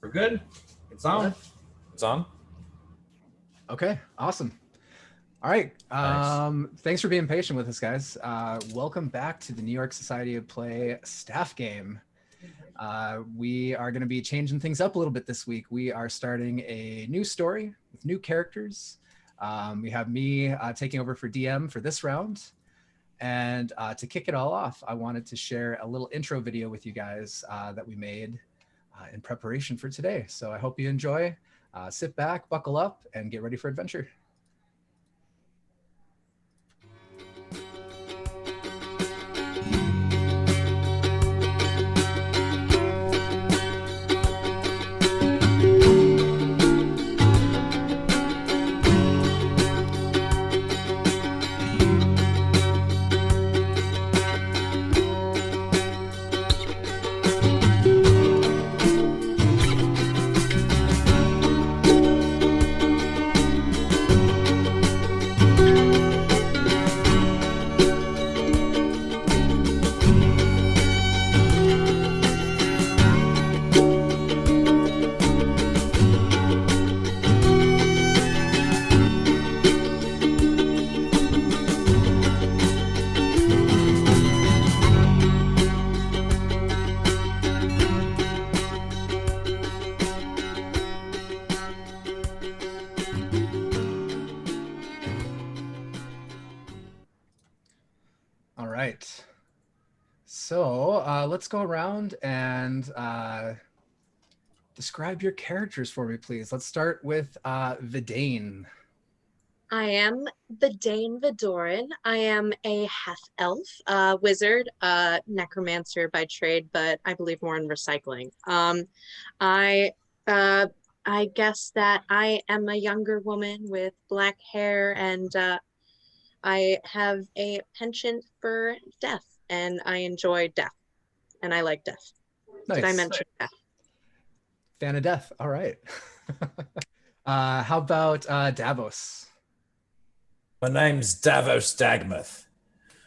We're good. It's on. It's on. Okay, awesome. All right. Nice. Thanks for being patient with us, guys. Welcome back to the New York Society of Play staff game. We are going to be changing things up a little bit this week. We are starting a new story with new characters. We have me taking over for DM for this round. And to kick it all off, I wanted to share a little intro video with you guys that we made in preparation for today. So I hope you enjoy. Sit back, buckle up, and get ready for adventure. So let's go around and describe your characters for me, please. Let's start with Vidane. I am Vidane Vidoran. I am a half-elf, wizard, necromancer by trade, but I believe more in recycling. I guess that I am a younger woman with black hair, and I have a penchant for death, and I enjoy death, and I like death. Nice. Did I mention death? Fan of death. All right. How about Davos? My name's Davos Dagmuth.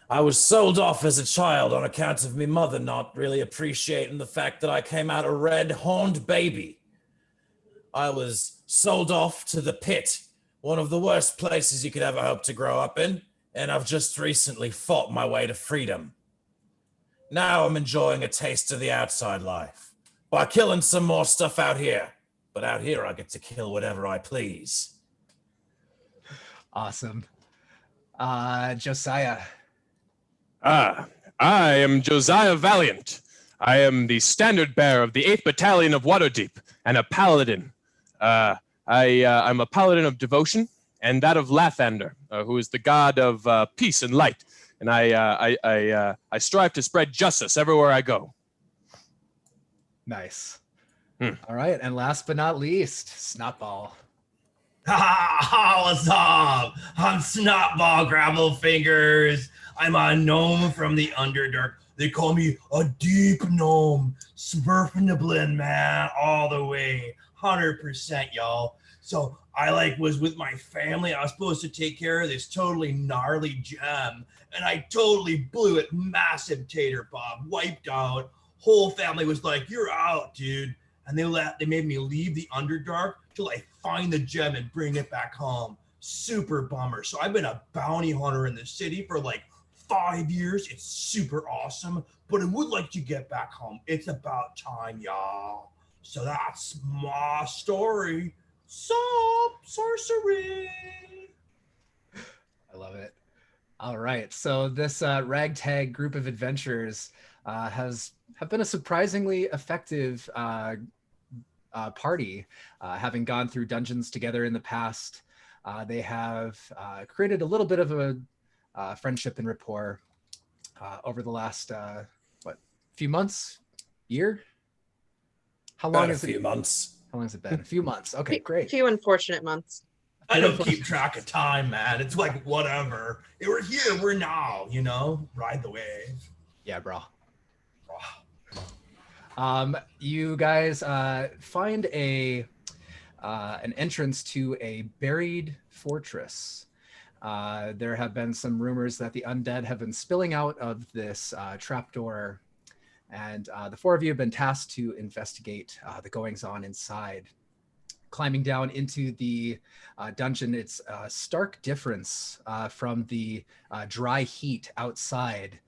I was sold off as a child on account of me mother not really appreciating the fact that I came out a red-horned baby. I was sold off to the pit, one of the worst places you could ever hope to grow up in, and I've just recently fought my way to freedom. Now I'm enjoying a taste of the outside life by killing some more stuff out here. But out here, I get to kill whatever I please. Awesome. Josiah. I am Josiah Valiant. I am the standard bearer of the 8th Battalion of Waterdeep and a paladin. I'm a paladin of devotion and that of Lathander, who is the god of peace and light. And I strive to spread justice everywhere I go. Nice. All right, and last but not least, Snotball. Ha! What's up? I'm Snotball Gravel Fingers. I'm a gnome from the Underdark. They call me a deep gnome. Smurfing man, all the way. 100%, y'all. So I was with my family. I was supposed to take care of this totally gnarly gem, and I totally blew it. Massive tater bob, wiped out. Whole family was like, "You're out, dude." And they made me leave the Underdark till I find the gem and bring it back home. Super bummer. So I've been a bounty hunter in the city for 5 years. It's super awesome, but I would like to get back home. It's about time, y'all. So that's my story. Sup, sorcery. I love it. All right, so this ragtag group of adventurers have been a surprisingly effective party, having gone through dungeons together in the past. They have created a little bit of a friendship and rapport over the last few months, year? How long About is a few it? months. How long has it been? A few months. Okay, great. Few unfortunate months. I don't keep track of time, man. It's whatever. We're here, we're now, ride the wave. Yeah, bro. You guys find an entrance to a buried fortress. There have been some rumors that the undead have been spilling out of this trapdoor And the four of you have been tasked to investigate the goings on inside. Climbing down into the dungeon, it's a stark difference from the dry heat outside,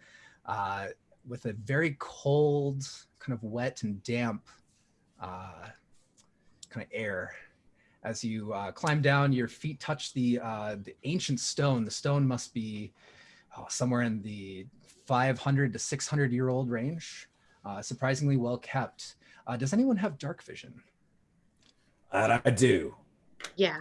with a very cold, kind of wet and damp kind of air. As you climb down, your feet touch the ancient stone. The stone must be somewhere in the 500 to 600-year-old range. Surprisingly well kept. Does anyone have dark vision? That I do. Yeah.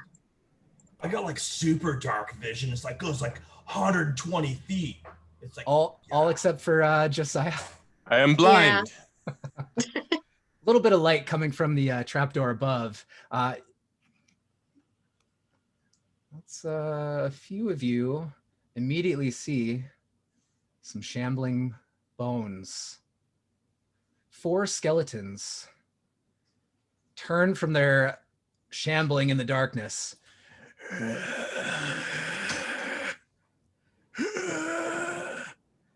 I got like super dark vision. It's like goes like 120 feet. It's like All except for Josiah. I am blind. A little bit of light coming from the trapdoor above. Let's a few of you immediately see some shambling bones. 4 skeletons turn from their shambling in the darkness.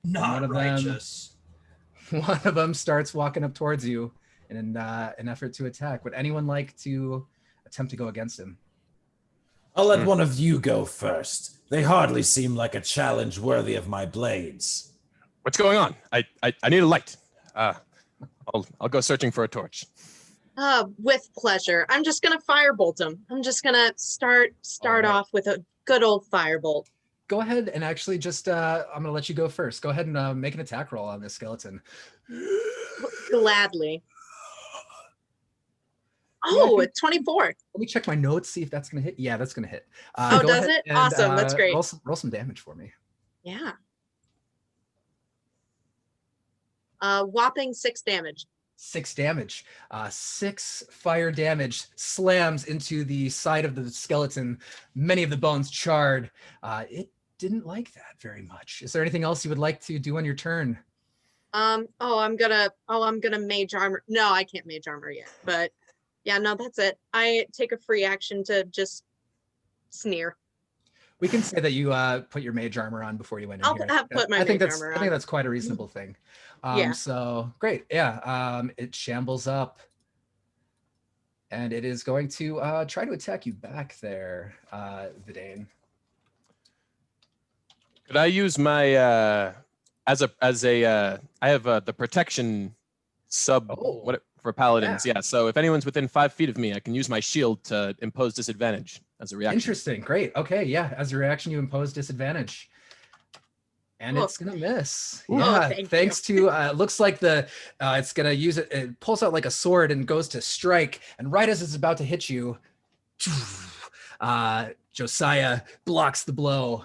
not One of them- righteous. One of them starts walking up towards you in an effort to attack. Would anyone like to attempt to go against him? I'll let one of you go first. They hardly seem like a challenge worthy of my blades. What's going on? I need a light. I'll go searching for a torch. With pleasure. I'm just gonna firebolt him. I'm just gonna start Alright. off with a good old firebolt. Go ahead and actually just, I'm going to let you go first. Go ahead and make an attack roll on this skeleton. Gladly. Oh, it's 24. Let me check my notes, see if that's going to hit. Yeah, that's going to hit. Oh, go does ahead it? and, Awesome, that's great. Roll some damage for me. Yeah. Whopping 6 damage. 6 damage. 6 fire damage slams into the side of the skeleton. Many of the bones charred. It didn't like that very much. Is there anything else you would like to do on your turn? I'm gonna mage armor. No, I can't mage armor yet, but yeah, no, that's it. I take a free action to just sneer. We can say that you put your mage armor on before you went in I'll here. have put my I think mage that's armor I think on. that's quite a reasonable thing. Yeah. So great. Yeah. It shambles up. And it is going to try to attack you back there, Vidane. Could I use my I have the protection sub Oh, for paladins? Yeah. So if anyone's within 5 feet of me, I can use my shield to impose disadvantage as a reaction. Interesting. Great. Okay. Yeah. As a reaction, you impose disadvantage. And Oh. it's gonna miss. Oh, Yeah, thank you. thanks to it looks like it's gonna use it. It pulls out like a sword and goes to strike. And right as it's about to hit you, Josiah blocks the blow.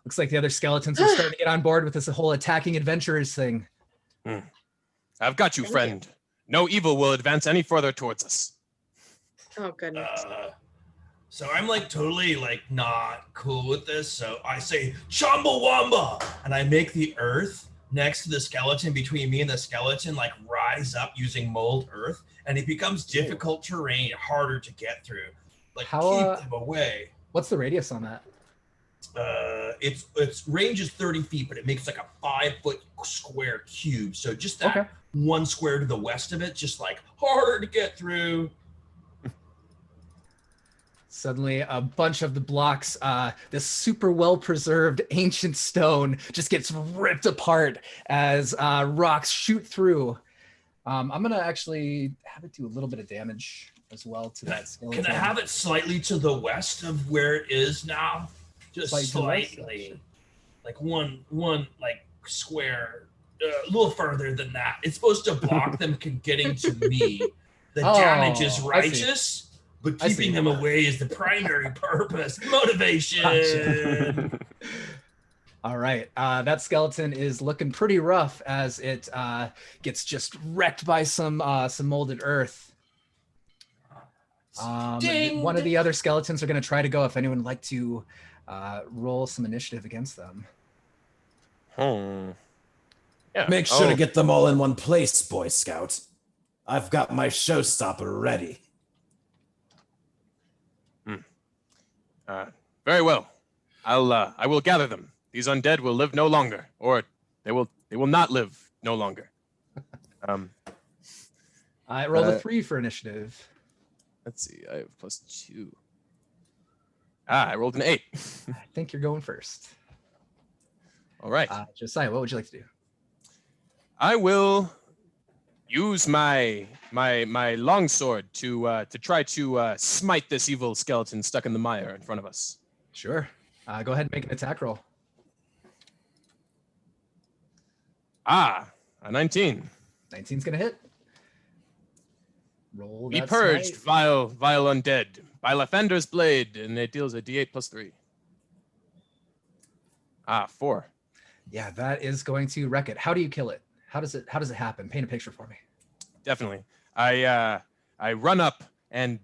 Looks like the other skeletons are starting to get on board with this whole attacking adventurers thing. I've got you, Thank you. friend. No evil will advance any further towards us. Oh goodness. So I'm like totally like not cool with this. So I say Chumbawamba, and I make the earth next to the skeleton between me and the skeleton like rise up using mold earth, and it becomes difficult terrain, harder to get through. Like How, keep them away. What's the radius on that? Its range is 30 feet, but it makes like a 5-foot square cube. So just that Okay. one square to the west of it, just like harder to get through. Suddenly, a bunch of the blocks, this super well-preserved ancient stone just gets ripped apart as rocks shoot through. I'm gonna actually have it do a little bit of damage as well to that skeleton. Can I have it slightly to the west of where it is now? Just Slightly to the west? slightly, like one like square, a little further than that. It's supposed to block them from getting to me. The damage is Oh, I see. righteous, but I see. keeping them away is the primary purpose. Motivation. Gotcha. All right, that skeleton is looking pretty rough as it gets just wrecked by some molded earth. Ding. One of the other skeletons are going to try to go. If anyone would like to roll some initiative against them. Yeah. Make sure Oh, to get them all in one place, Boy Scout. I've got my showstopper ready. Very well. I will gather them. These undead will live no longer, or they will not live no longer. I rolled a 3 for initiative. Let's see. I have +2. I rolled an 8. I think you're going first. All right. Josiah, what would you like to do? I will use my longsword to try to smite this evil skeleton stuck in the mire in front of us. Sure. Go ahead and make an attack roll. A 19. 19's gonna hit. Roll Be that purged, smite. vile undead, by Lathander's blade, and it deals a d8 +3. 4. Yeah, that is going to wreck it. How do you kill it? How does it happen? Paint a picture for me. Definitely. I run up and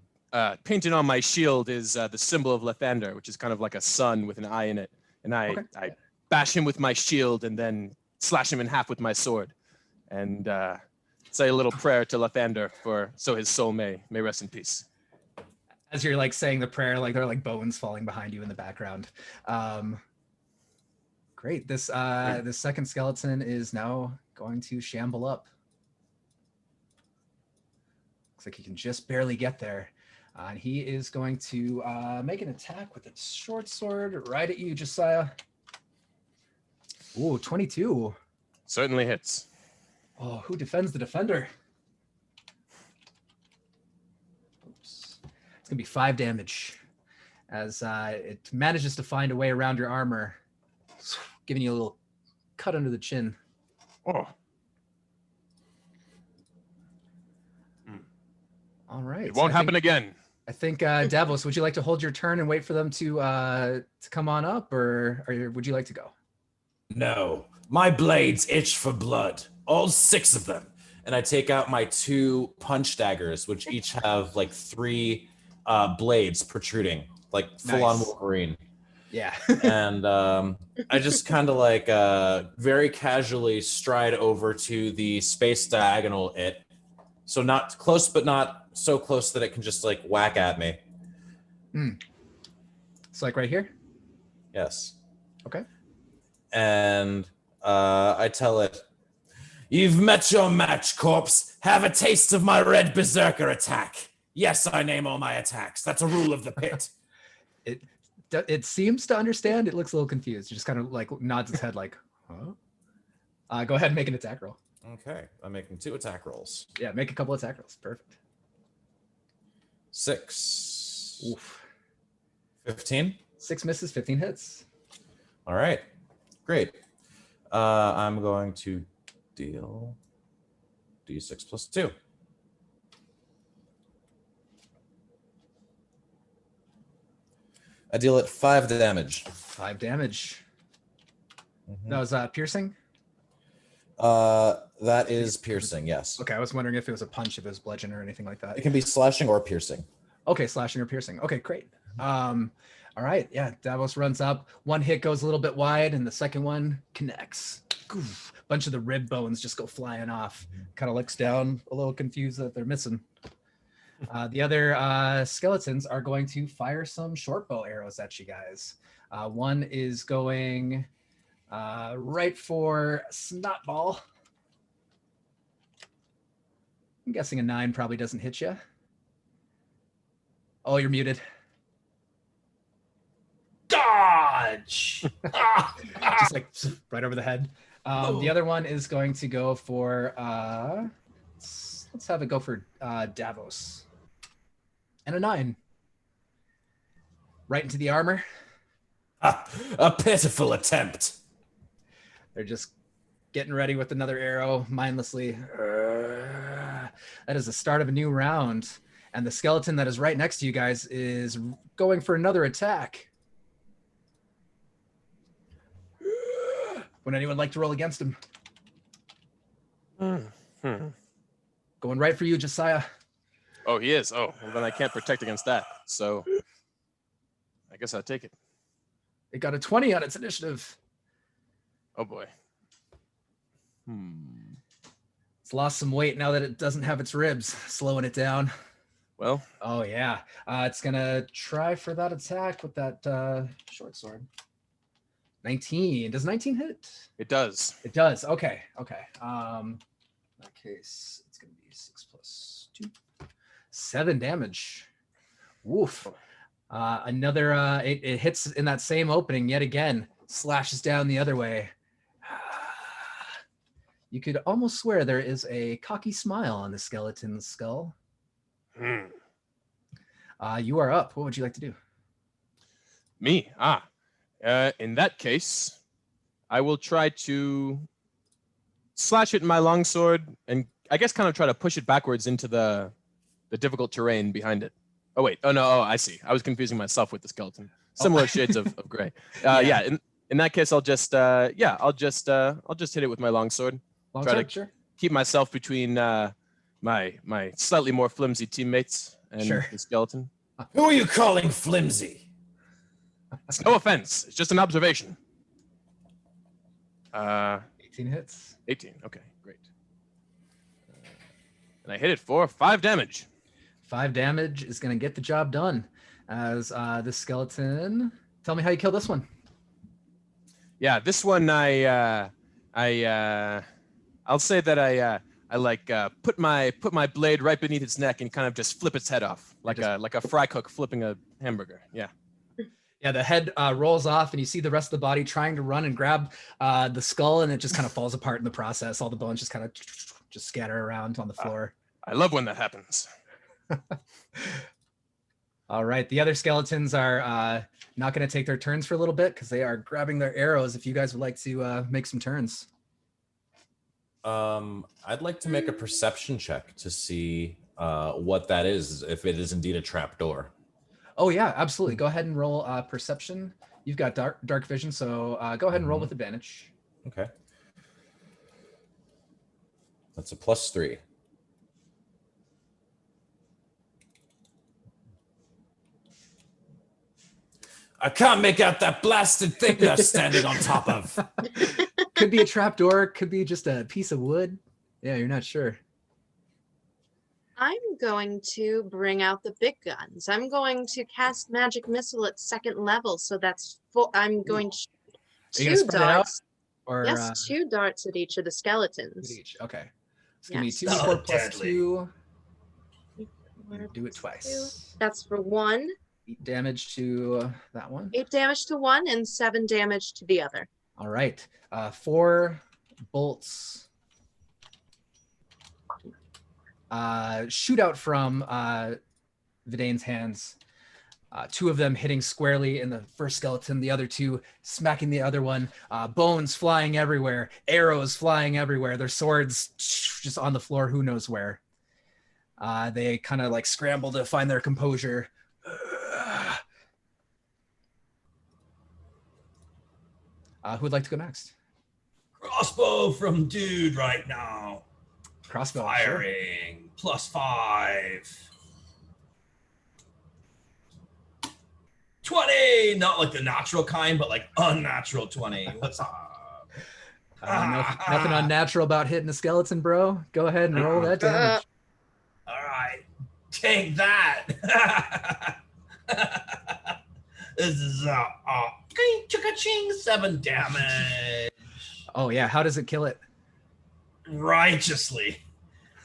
painted on my shield is the symbol of Lathander, which is kind of like a sun with an eye in it. And I bash him with my shield and then slash him in half with my sword, and say a little prayer to Lathander so his soul may rest in peace. As you're like saying the prayer, like there are like bones falling behind you in the background. Great. This second skeleton is now going to shamble up. Looks like he can just barely get there. And he is going to make an attack with its short sword right at you, Josiah. Ooh, 22. Certainly hits. Oh, who defends the defender? Oops. It's going to be 5 damage as it manages to find a way around your armor, giving you a little cut under the chin. Oh. All right. It won't happen again. I think Davos, would you like to hold your turn and wait for them to come on up, or would you like to go? No, my blades itch for blood. All 6 of them. And I take out my 2 punch daggers, which each have like 3 blades protruding, like full on Nice. Wolverine. Yeah. And I just kind of like very casually stride over to the space diagonal it. So not close, but not so close that it can just like whack at me. It's like right here. Yes. Okay. And I tell it, "You've met your match, corpse. Have a taste of my red berserker attack. Yes, I name all my attacks. That's a rule of the pit." It seems to understand. It looks a little confused. It just kind of like nods its head like, huh? Go ahead and make an attack roll. Okay, I'm making 2 attack rolls. Yeah, make a couple attack rolls. Perfect. 6. Oof. 15. 6 misses, 15 hits. All right, great. I'm going to deal d6 plus 2. I deal it 5 damage. 5 damage. Mhm. That was piercing? That is piercing, yes. Okay, I was wondering if it was a punch, if it was bludgeon or anything like that. It can be slashing or piercing. Okay, slashing or piercing. Okay, great. All right, yeah, Davos runs up. One hit goes a little bit wide, and the second one connects. Goof. Bunch of the rib bones just go flying off. Kind of looks down, a little confused that they're missing. The other skeletons are going to fire some short bow arrows at you guys. One is going right for Snotball. I'm guessing a 9 probably doesn't hit you. Oh, you're muted. Dodge! Just like right over the head. The other one is going to go for let's have it go for Davos. And a 9. Right into the armor. A pitiful attempt. They're just getting ready with another arrow mindlessly. That is the start of a new round. And the skeleton that is right next to you guys is going for another attack. Would anyone like to roll against him? Going right for you, Josiah. Oh, he is. Oh, well, then I can't protect against that. So I guess I'll take it. It got a 20 on its initiative. Oh, boy. It's lost some weight now that it doesn't have its ribs, slowing it down. Well, Oh, yeah. It's going to try for that attack with that short sword. 19. Does 19 hit? It does. It does. Okay. Okay. In that case, it's going to be 6 plus 2. 7 damage. Woof. Another, it hits in that same opening yet again, slashes down the other way. You could almost swear there is a cocky smile on the skeleton's skull. Hmm. You are up. What would you like to do? Me? In that case, I will try to slash it in my longsword and I guess kind of try to push it backwards into the difficult terrain behind it. Oh, wait. Oh, no. Oh, I see. I was confusing myself with the skeleton. Similar shades of gray. Yeah. In that case, I'll just hit it with my longsword. Longsword, sure. Keep myself between my slightly more flimsy teammates and the skeleton. Who are you calling flimsy? It's no offense. It's just an observation. 18 hits. 18. Okay, great. And I hit it for 5 damage. 5 damage is going to get the job done. As this skeleton, tell me how you kill this one. Yeah, this one I'll say that I like put my blade right beneath its neck and kind of just flip its head off like a fry cook flipping a hamburger. Yeah. Yeah, the head rolls off and you see the rest of the body trying to run and grab the skull, and it just kind of falls apart in the process. All the bones just kind of just scatter around on the floor. I love when that happens. All right, the other skeletons are not going to take their turns for a little bit because they are grabbing their arrows. If you guys would like to make some turns. I'd like to make a perception check to see what that is, if it is indeed a trap door. Oh yeah, absolutely. Go ahead and roll perception. You've got dark vision, so go ahead and roll with advantage. Okay. That's a +3. I can't make out that blasted thing they're standing on top of. Could be a trap door, could be just a piece of wood. Yeah, you're not sure. I'm going to bring out the big guns. I'm going to cast magic missile at 2nd level, so that's full. I'm going to Are you gonna shoot 2 spread it out? darts. Or Yes, 2 darts at each of the with skeletons. each. Okay. It's gonna Yes. be 2d4 plus Deadly. 2. Do it twice. That's for 1. 8 damage to that one. 8 damage to one and 7 damage to the other. All right. 4 bolts shoot out from Vidane's hands. 2 of them hitting squarely in the first skeleton, the other 2 smacking the other one. Bones flying everywhere, arrows flying everywhere, their swords just on the floor, who knows where. They kind of like scramble to find their composure. Who would like to go next? Crossbow from dude right now. Crossbow. Sure. Firing. +5. 20. Not like the natural kind, but like unnatural 20. What's up? Nothing unnatural about hitting a skeleton, bro. Go ahead and roll that damage. All right. Take that. This is ching 7 damage. Oh yeah, how does it kill it? Righteously.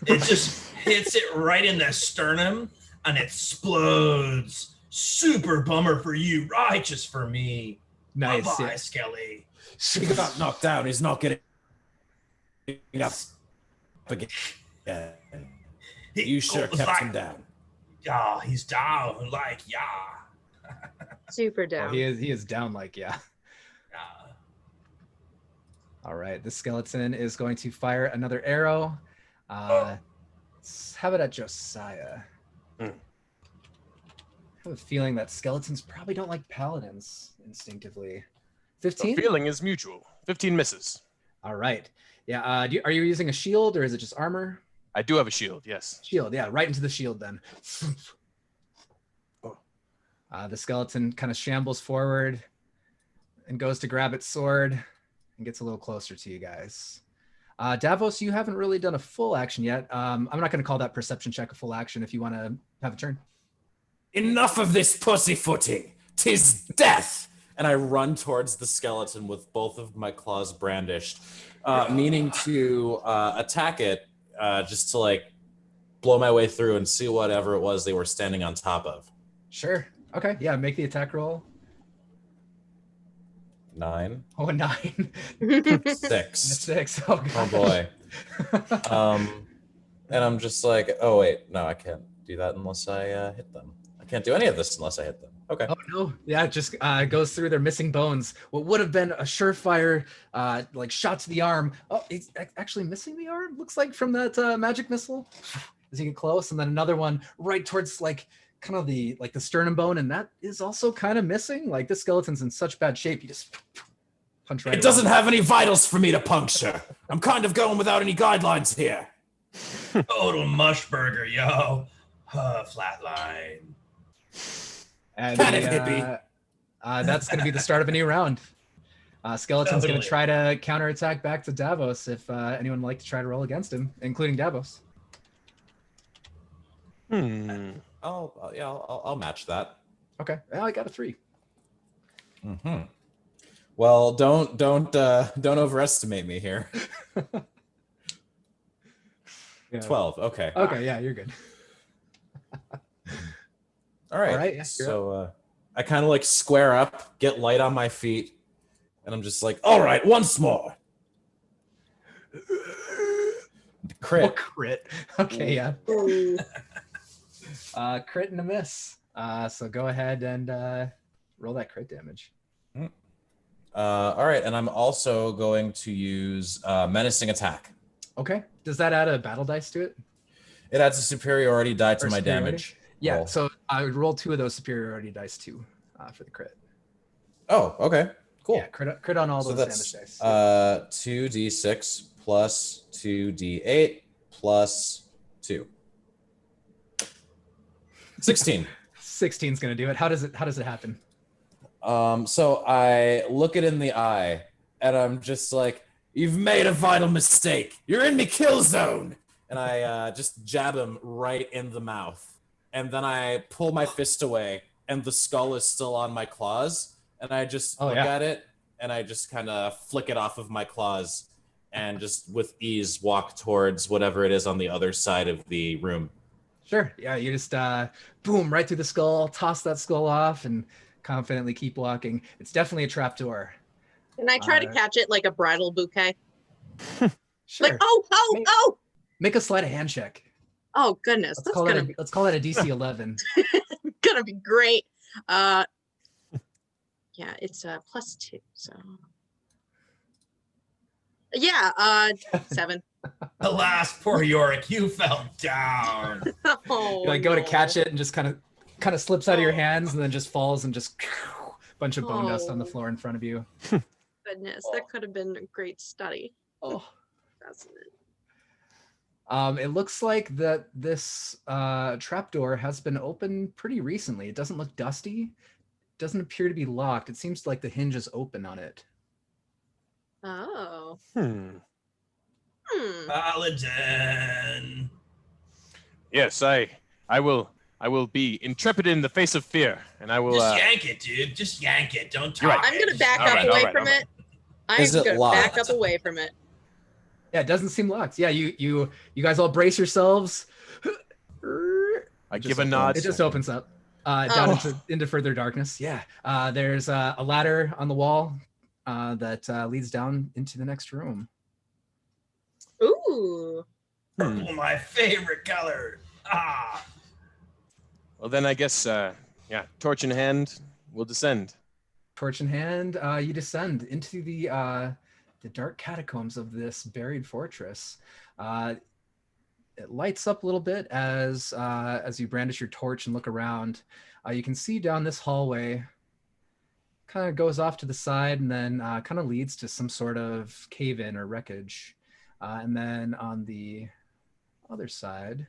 It just hits it right in the sternum and it explodes. Super bummer for you, righteous for me. Nice. Bye-bye, Yeah. Skelly. He got knocked down. He's not getting up again. You should have kept him down. Yeah, he's down. Like, yeah. Super Oh, down. he is down like yeah. Yeah. All right, the skeleton is going to fire another arrow. Let's have it at Josiah. Hmm. I have a feeling that skeletons probably don't like paladins instinctively. The 15? feeling is mutual. 15 misses. All right. Yeah. Are you using a shield or is it just armor? I do have a shield, yes. Shield. Yeah, right into the shield then. The skeleton kind of shambles forward and goes to grab its sword and gets a little closer to you guys. Davos, you haven't really done a full action yet. I'm not going to call that perception check a full action if you want to have a turn. Enough of this pussyfooting. 'Tis death. and I run towards the skeleton with both of my claws brandished, meaning to attack it, just to like blow my way through and see whatever it was they were standing on top of. Sure. Okay. Yeah. Make the attack roll. 9, Oh, a 9. 6. 6. Oh, Oh God. boy. And I'm just like, oh wait, no, I can't do that unless I hit them. I can't do any of this unless I hit them. Okay. Oh no! Yeah, it just goes through their missing bones. What would have been a surefire, like shot to the arm. Oh, he's actually missing the arm. Looks like from that magic missile. As you get close, and then another one right towards like kind of the sternum bone, and that is also kind of missing. Like this skeleton's in such bad shape. You just punch right. It doesn't have any vitals for me to puncture. I'm kind of going without any guidelines here. Total mush burger, yo. Flatline. And Got it, hippie. That's going to be the start of a new round. Skeleton's going to Totally. try to counterattack back to Davos if anyone would like to try to roll against him, including Davos. I'll match that. Okay, well, I got a 3. Mm-hmm. Well, don't overestimate me here. Yeah. 12. Okay. Okay, yeah, you're good. All right. All right, yeah, you're So I kind of like square up, get light on my feet, and I'm just like, All right, once more. crit. Oh, crit. Okay, yeah. Ooh. Crit and a miss. So go ahead and roll that crit damage. All right, and I'm also going to use menacing attack. Okay. Does that add a battle dice to it? It adds a superiority die to Or my superiority? damage. Yeah. roll. So I would roll 2 of those superiority dice too for the crit. Oh, okay, cool. Yeah, crit on all So those that's damage dice. 2d6 plus 2d8 plus 2. 16. 16's gonna do it. How does it happen? So I look it in the eye, and I'm just like, You've made a vital mistake. You're in me kill zone. and I just jab him right in the mouth, and then I pull my fist away, and the skull is still on my claws, and I just look at it, and I just kind of flick it off of my claws, and just with ease walk towards whatever it is on the other side of the room. Sure. Yeah, you just boom right through the skull, toss that skull off, and confidently keep walking. It's definitely a trapdoor. Can I try to catch it like a bridal bouquet? Sure. Like, oh, Maybe. oh! Make a sleight of hand check. Oh goodness, Let's call that a DC 11. gonna be great. Yeah, it's +2, so yeah, 7. Alas, poor Yorick, you fell down. Oh, You like go to no. catch it and just kind of slips out of your hands and then just falls and just bunch of bone dust on the floor in front of you. Goodness, that could have been a great study. Oh. Fascinating. It looks like that this trapdoor has been opened pretty recently. It doesn't look dusty. It doesn't appear to be locked. It seems like the hinge is open on it. Oh. Hmm. Paladin. Yes, I will be intrepid in the face of fear, and I will. Just yank it, dude. Just yank it. Don't talk. You're right. I'm gonna back All up right, away all right, from all right. it. I'm Is it gonna back locked? up away from it. Yeah, it doesn't seem locked. Yeah, you guys all brace yourselves. I Just give a opens- nod. It just opens up down into further darkness. Yeah, there's a ladder on the wall that leads down into the next room. Ooh. Purple, my favorite color. Ah. Well, then I guess, yeah, torch in hand, we'll descend. Torch in hand, you descend into the dark catacombs of this buried fortress. It lights up a little bit as you brandish your torch and look around. You can see down this hallway, kind of goes off to the side and then kind of leads to some sort of cave-in or wreckage. And then on the other side,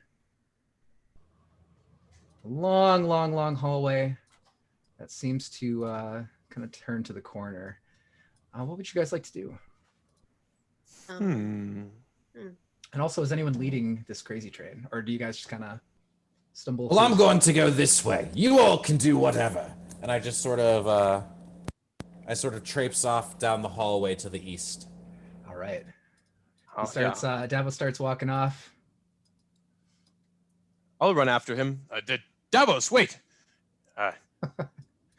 a long hallway that seems to kind of turn to the corner. What would you guys like to do? Um, And also, is anyone leading this crazy train, or do you guys just kind of stumble? Well, I'm going to go this way. You all can do whatever. And I just sort of I sort of traipse off down the hallway to the east. All right. Oh, He starts. Davos starts walking off. I'll run after him. Davos, wait!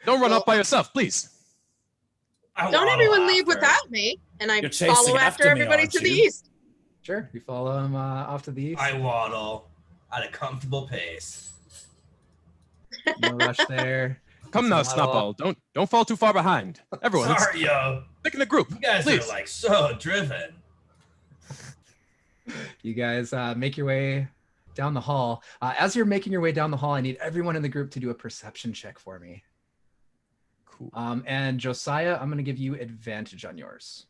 Don't run up by yourself, please. Don't everyone leave without me. And I You're chasing follow after after me, everybody aren't to the you? east. Sure. You follow him off to the east. I waddle at a comfortable pace. No rush there. Come now, Snotball. Don't fall too far behind. Everyone, Sorry, yo. stick in the group. You guys please. are like so driven. You guys make your way down the hall. As you're making your way down the hall, I need everyone in the group to do a perception check for me. Cool. And Josiah, I'm going to give you advantage on yours.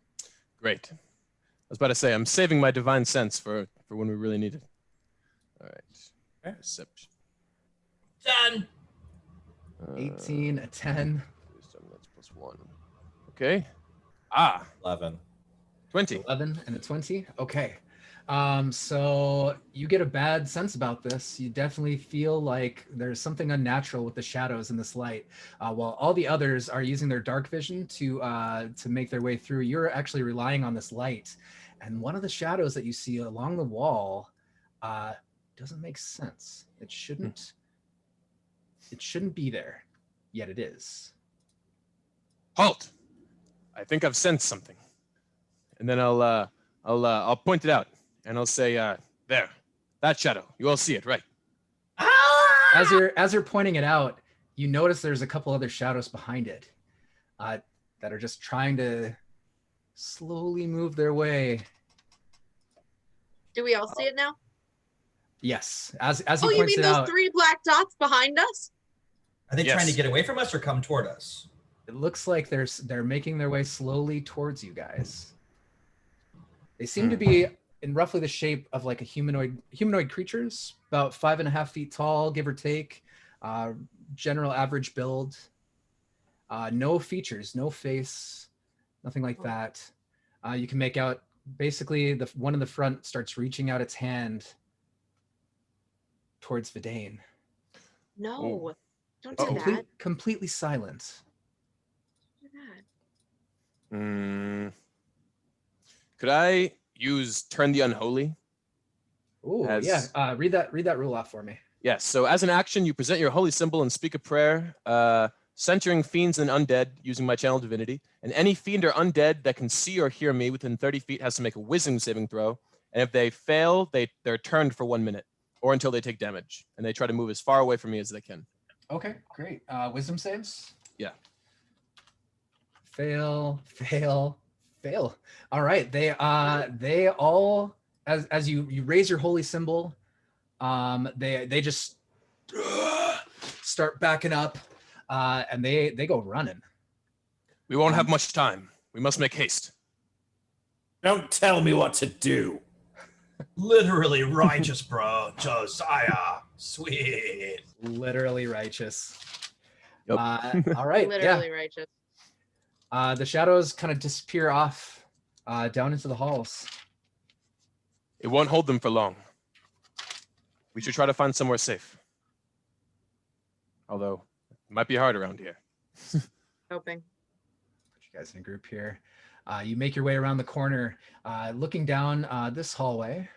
Great. I was about to say, I'm saving my divine sense for when we really need it. All right. Perception. 10. 18, a 10. Wisdom, that's +1. Okay. 11. 20. 11 and a 20. Okay. So you get a bad sense about this. You definitely feel like there's something unnatural with the shadows in this light. While all the others are using their dark vision to make their way through, you're actually relying on this light. And one of the shadows that you see along the wall doesn't make sense. It shouldn't be there, yet it is. Halt! I think I've sensed something. And then I'll point it out, and I'll say, there, that shadow. You all see it, right? As you're pointing it out, you notice there's a couple other shadows behind it that are just trying to slowly move their way. Do we all see it now? Yes, as he Oh, you points mean it those out, 3 black dots behind us? Are they Yes. trying to get away from us or come toward us? it looks like they're making their way slowly towards you guys. They seem to be in roughly the shape of like a humanoid creatures, about 5.5 feet tall, give or take. General average build. No features, no face, nothing like that. You can make out basically the one in the front starts reaching out its hand towards Vidane. No, don't do Uh-oh. that. Completely silent. Don't do that. Could I use Turn the Unholy? Oh As- yeah. Read that rule off for me. Yes. So as an action, you present your holy symbol and speak a prayer, centering fiends and undead using my channel divinity. And any fiend or undead that can see or hear me within 30 feet has to make a wisdom saving throw. And if they fail, they're turned for 1 minute or until they take damage. And they try to move as far away from me as they can. Okay, great. Wisdom saves? Yeah. Fail. All right. They all as you raise your holy symbol, they just start backing up, and they go running. We won't have much time. We must make haste. Don't tell me what to do. Literally righteous, bro. Josiah. Sweet. Literally righteous. Yep. All right. Literally righteous. The shadows kind of disappear off down into the halls. It won't hold them for long. We should try to find somewhere safe. Although, it might be hard around here. Hoping. Put you guys in a group here. You make your way around the corner, looking down this hallway.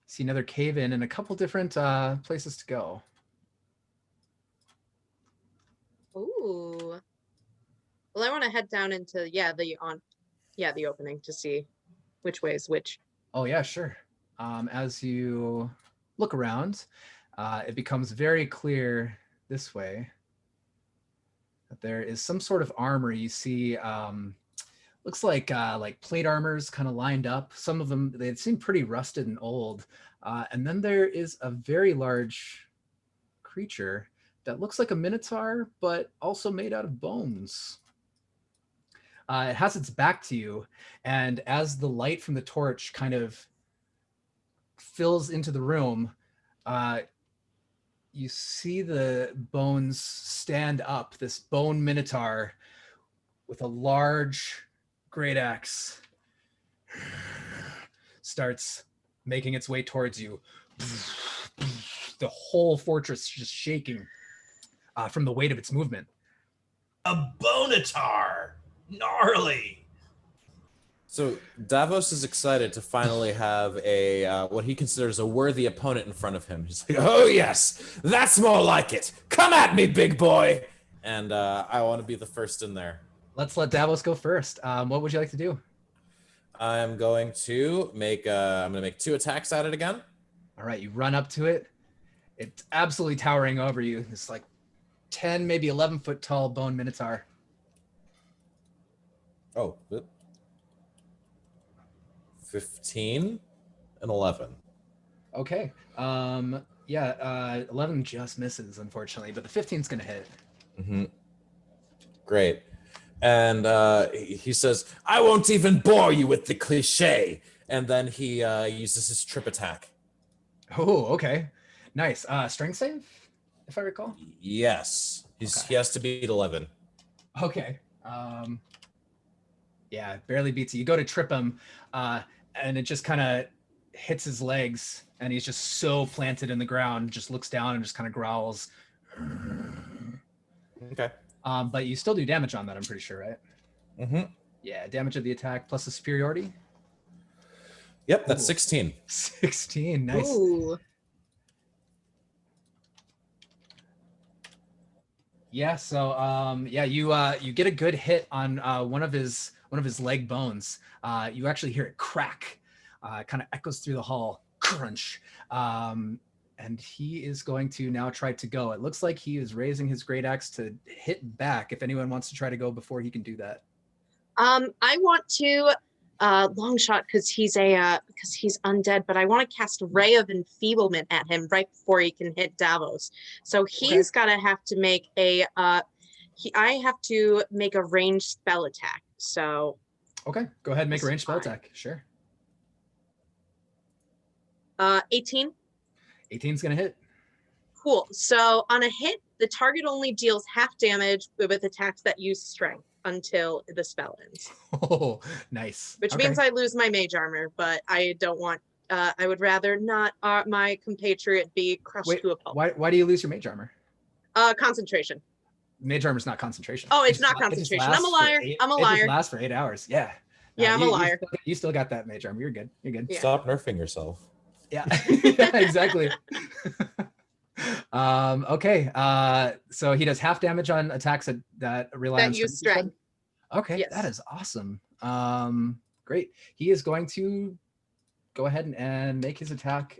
See another cave in and a couple different places to go. Ooh. Well, I want to head down into the opening to see which way is which. Oh yeah, sure. As you look around, it becomes very clear this way that there is some sort of armor. You see, looks like plate armors kind of lined up. Some of them, they seem pretty rusted and old. And then there is a very large creature that looks like a minotaur, but also made out of bones. It has its back to you, and as the light from the torch kind of fills into the room, you see the bones stand up. This bone minotaur with a large great axe starts making its way towards you. The whole fortress just shaking. from the weight of its movement. A Bonatar. Gnarly. So Davos is excited to finally have a what he considers a worthy opponent in front of him. He's like, Oh, yes, that's more like it. Come at me, big boy. and I want to be the first in there. Let's let Davos go first. What would you like to do? I'm going to make 2 attacks at it again. All right, you run up to it. It's absolutely towering over you. It's like 10, maybe 11 foot tall bone minotaur. Oh, 15 and 11. Okay. 11 just misses, unfortunately, but the 15's gonna hit. Mm-hmm. Great. And he says, I won't even bore you with the cliche. And then he uses his trip attack. Oh, okay. Nice. Strength save, if I recall. yes. He has to beat 11. Okay. Yeah, barely beats you. You go to trip him, and it just kind of hits his legs, and he's just so planted in the ground, just looks down and just kind of growls. Okay. But you still do damage on that, I'm pretty sure, right? Mm-hmm. Yeah, damage of the attack plus the superiority. Yep, that's Ooh. 16. 16, nice. Ooh. Yeah, so you get a good hit on one of his leg bones. You actually hear it crack. Kind of echoes through the hall. Crunch. And he is going to now try to go. It looks like he is raising his great axe to hit back. If anyone wants to try to go before he can do that. I want to long shot because he's undead, but I want to cast Ray of Enfeeblement at him right before he can hit Davos. So he's gotta have to make I have to make a ranged spell attack. So Okay, go ahead and make a That's ranged spell fine. attack. Sure. 18. 18's gonna hit. Cool. So on a hit, the target only deals half damage with attacks that use strength until the spell ends. Oh, nice. Which Okay. means I lose my mage armor, but I don't want. I would rather not my compatriot be crushed Wait, to a pulp. why do you lose your mage armor? Concentration. Mage armor's not concentration. Oh, it's It not just- it just concentration. I'm a lasts for liar. I'm a It just liar. lasts for 8 hours. Yeah. Yeah, I'm a liar. You still got that mage armor. You're good. You're good. Yeah. Stop nerfing yourself. Yeah, yeah, exactly. Okay. So he does half damage on attacks that rely on That use you said? strength. Okay, Yes. that is awesome. Great. He is going to go ahead and make his attack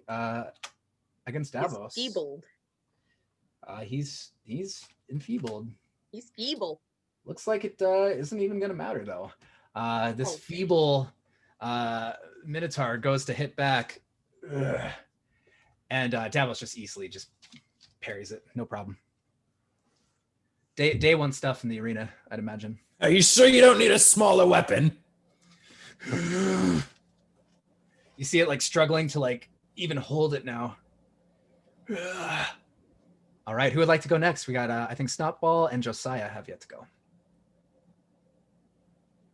against Davos. He's feebled. He's enfeebled. He's feeble. Looks like it isn't even going to matter though. This Okay. feeble Minotaur goes to hit back. Ugh. And Davos just easily just parries it. No problem. Day one stuff in the arena, I'd imagine. Are you sure you don't need a smaller weapon? You see it like struggling to like even hold it now. Ugh. All right, who would like to go next? We got I think Snotball and Josiah have yet to go.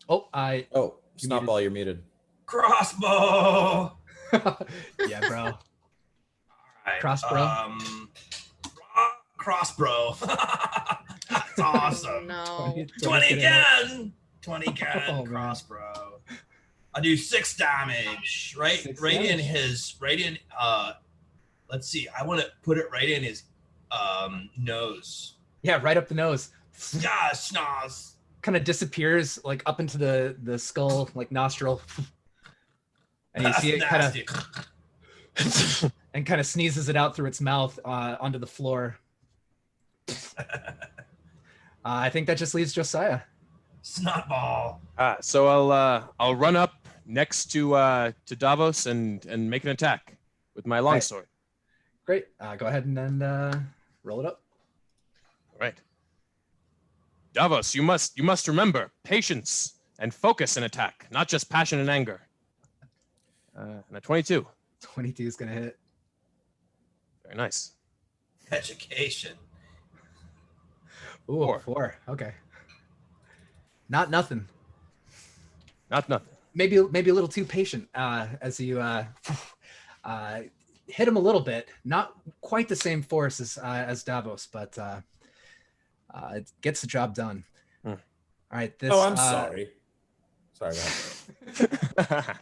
Oh, Oh, You Snotball, you're muted. Crossbow. yeah, bro. All right. Crossbow? Crossbow. That's awesome. No. 20 again. 20 again. Oh, man. Crossbow. I do 6 damage. Right, 6 right in damage. his. Right in. Let's see. I want to put it right in his nose. Yeah, right up the nose. Yeah, schnoz. Kind of disappears like up into the skull, like nostril. And you That's see it kind nasty. of and kind of sneezes it out through its mouth onto the floor. I think that just leaves Josiah. Snotball. So I'll run up next to Davos and make an attack with my longsword. Great. Go ahead and then roll it up. All right. Davos, you must remember patience and focus in attack, not just passion and anger. And a 22. 22 is gonna hit. Very nice. Education. Ooh, 4. 4. Okay. Not nothing. Not nothing. Maybe a little too patient as you hit him a little bit. Not quite the same force as Davos, but It gets the job done. Hmm. All right. This. Oh, I'm sorry. Sorry. Go ahead.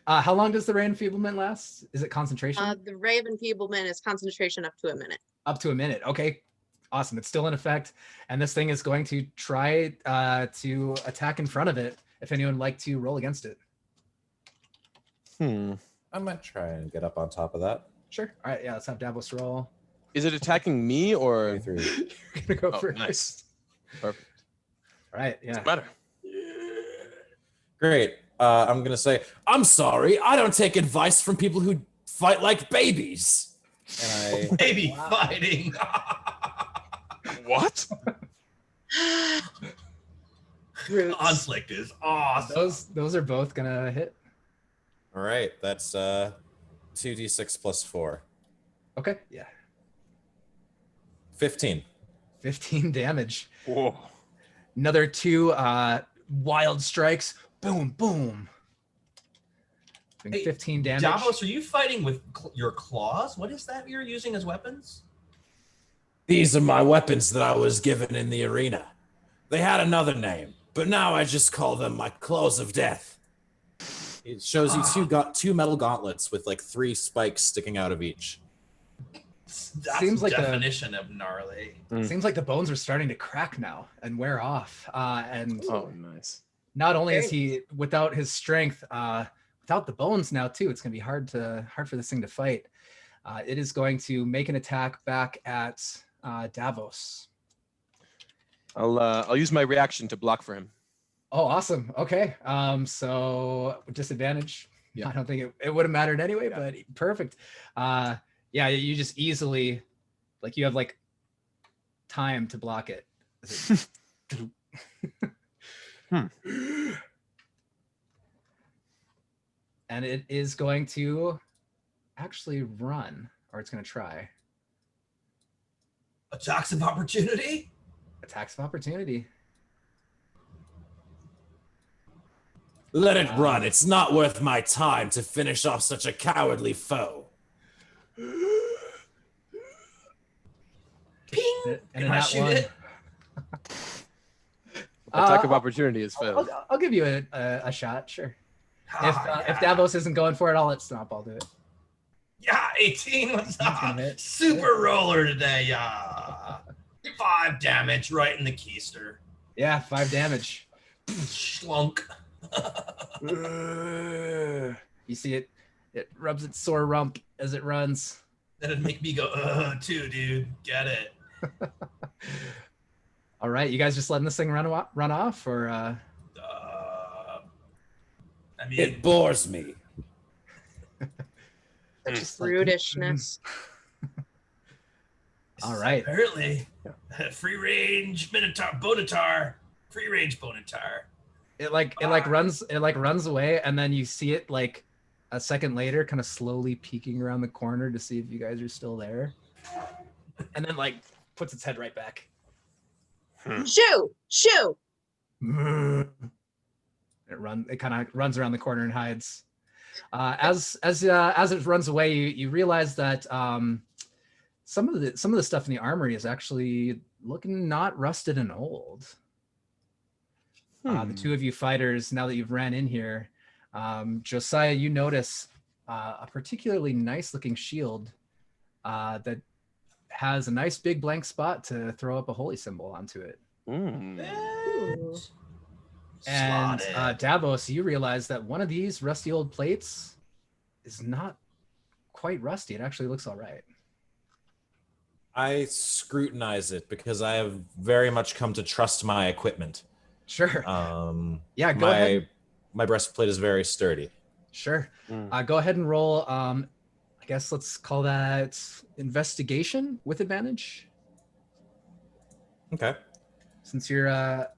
How long does the ray enfeeblement last? Is it concentration? The ray of enfeeblement is concentration up to a minute. Up to a minute. Okay. Awesome. It's still in effect. And this thing is going to try to attack in front of it. If anyone would like to roll against it. I might try and get up on top of that. Sure. All right. Yeah. Let's have Davos roll. Is it attacking me or? 23. You're going to go Oh, first. nice. Perfect. All right. Yeah. Doesn't matter. Great. I'm gonna say, I'm sorry. I don't take advice from people who fight like babies. And Baby fighting. What? Roots. Conflict is awesome. Those are both gonna hit. all right, that's 2d6 plus 4. Okay. Yeah. 15. 15 damage. Whoa. Another 2 wild strikes. Boom, boom. Doing Hey, 15 damage. Davos, are you fighting with your claws? What is that you're using as weapons? These are my weapons that I was given in the arena. They had another name, but now I just call them my claws of death. It shows you two metal gauntlets with like 3 spikes sticking out of each. That's Seems like the- definition of gnarly. Seems like the bones are starting to crack now and wear off. And Oh, nice. not only is he without his strength, without the bones now too, it's gonna be hard for this thing to fight. It is going to make an attack back at Davos. I'll use my reaction to block for him. Oh, awesome. Okay. So disadvantage. Yeah. I don't think it would have mattered anyway, but perfect. Yeah, you just easily, like, you have like time to block it. And it is going to actually run, or it's going to try. Attacks of opportunity? Attacks of opportunity. Let it run. It's not worth my time to finish off such a cowardly foe. Ping! And Can I shoot it? Attack of opportunity is failed. I'll give you a shot, sure. Ah, If Davos isn't going for it, I'll let Snotball do it. Yeah, 18. What's gonna up? hit. Super roller today. Yeah. 5 damage right in the keister. Yeah, 5 damage. Schlunk. You see it rubs its sore rump as it runs. That'd make me go, too, dude. Get it. All right, you guys just letting this thing run off, or I mean, It bores me. just like- Brudishness. All right. Apparently, free range Minotaur, Bonatar, free range Bonatar. It runs away, and then you see it like a second later, kind of slowly peeking around the corner to see if you guys are still there, and then like puts its head right back. Shoo! Shoo! It kind of runs around the corner and hides. As it runs away, you realize that some of the stuff in the armory is actually looking not rusted and old. The two of you fighters, now that you've ran in here, Josiah, you notice a particularly nice looking shield that has a nice big blank spot to throw up a holy symbol onto it. Ooh. And Slotted. Davos, you realize that one of these rusty old plates is not quite rusty. It actually looks all right. I scrutinize it because I have very much come to trust my equipment. Sure. Yeah, go my, ahead. My breastplate is very sturdy. Sure. Go ahead and roll. I guess let's call that investigation with advantage. Okay. Since you're a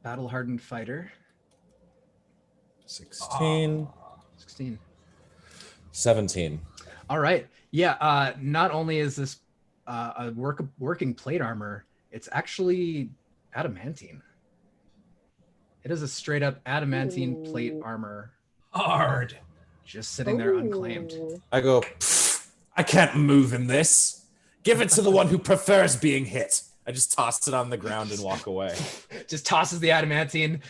battle-hardened fighter. 16, 16. 17. All right. Yeah. Not only is this a working plate armor, it's actually adamantine. It is a straight up adamantine plate armor, Hard. just sitting there unclaimed. Ooh. I go, I can't move in this. Give it to the one who prefers being hit. I just toss it on the ground and walk away. Just tosses the adamantine.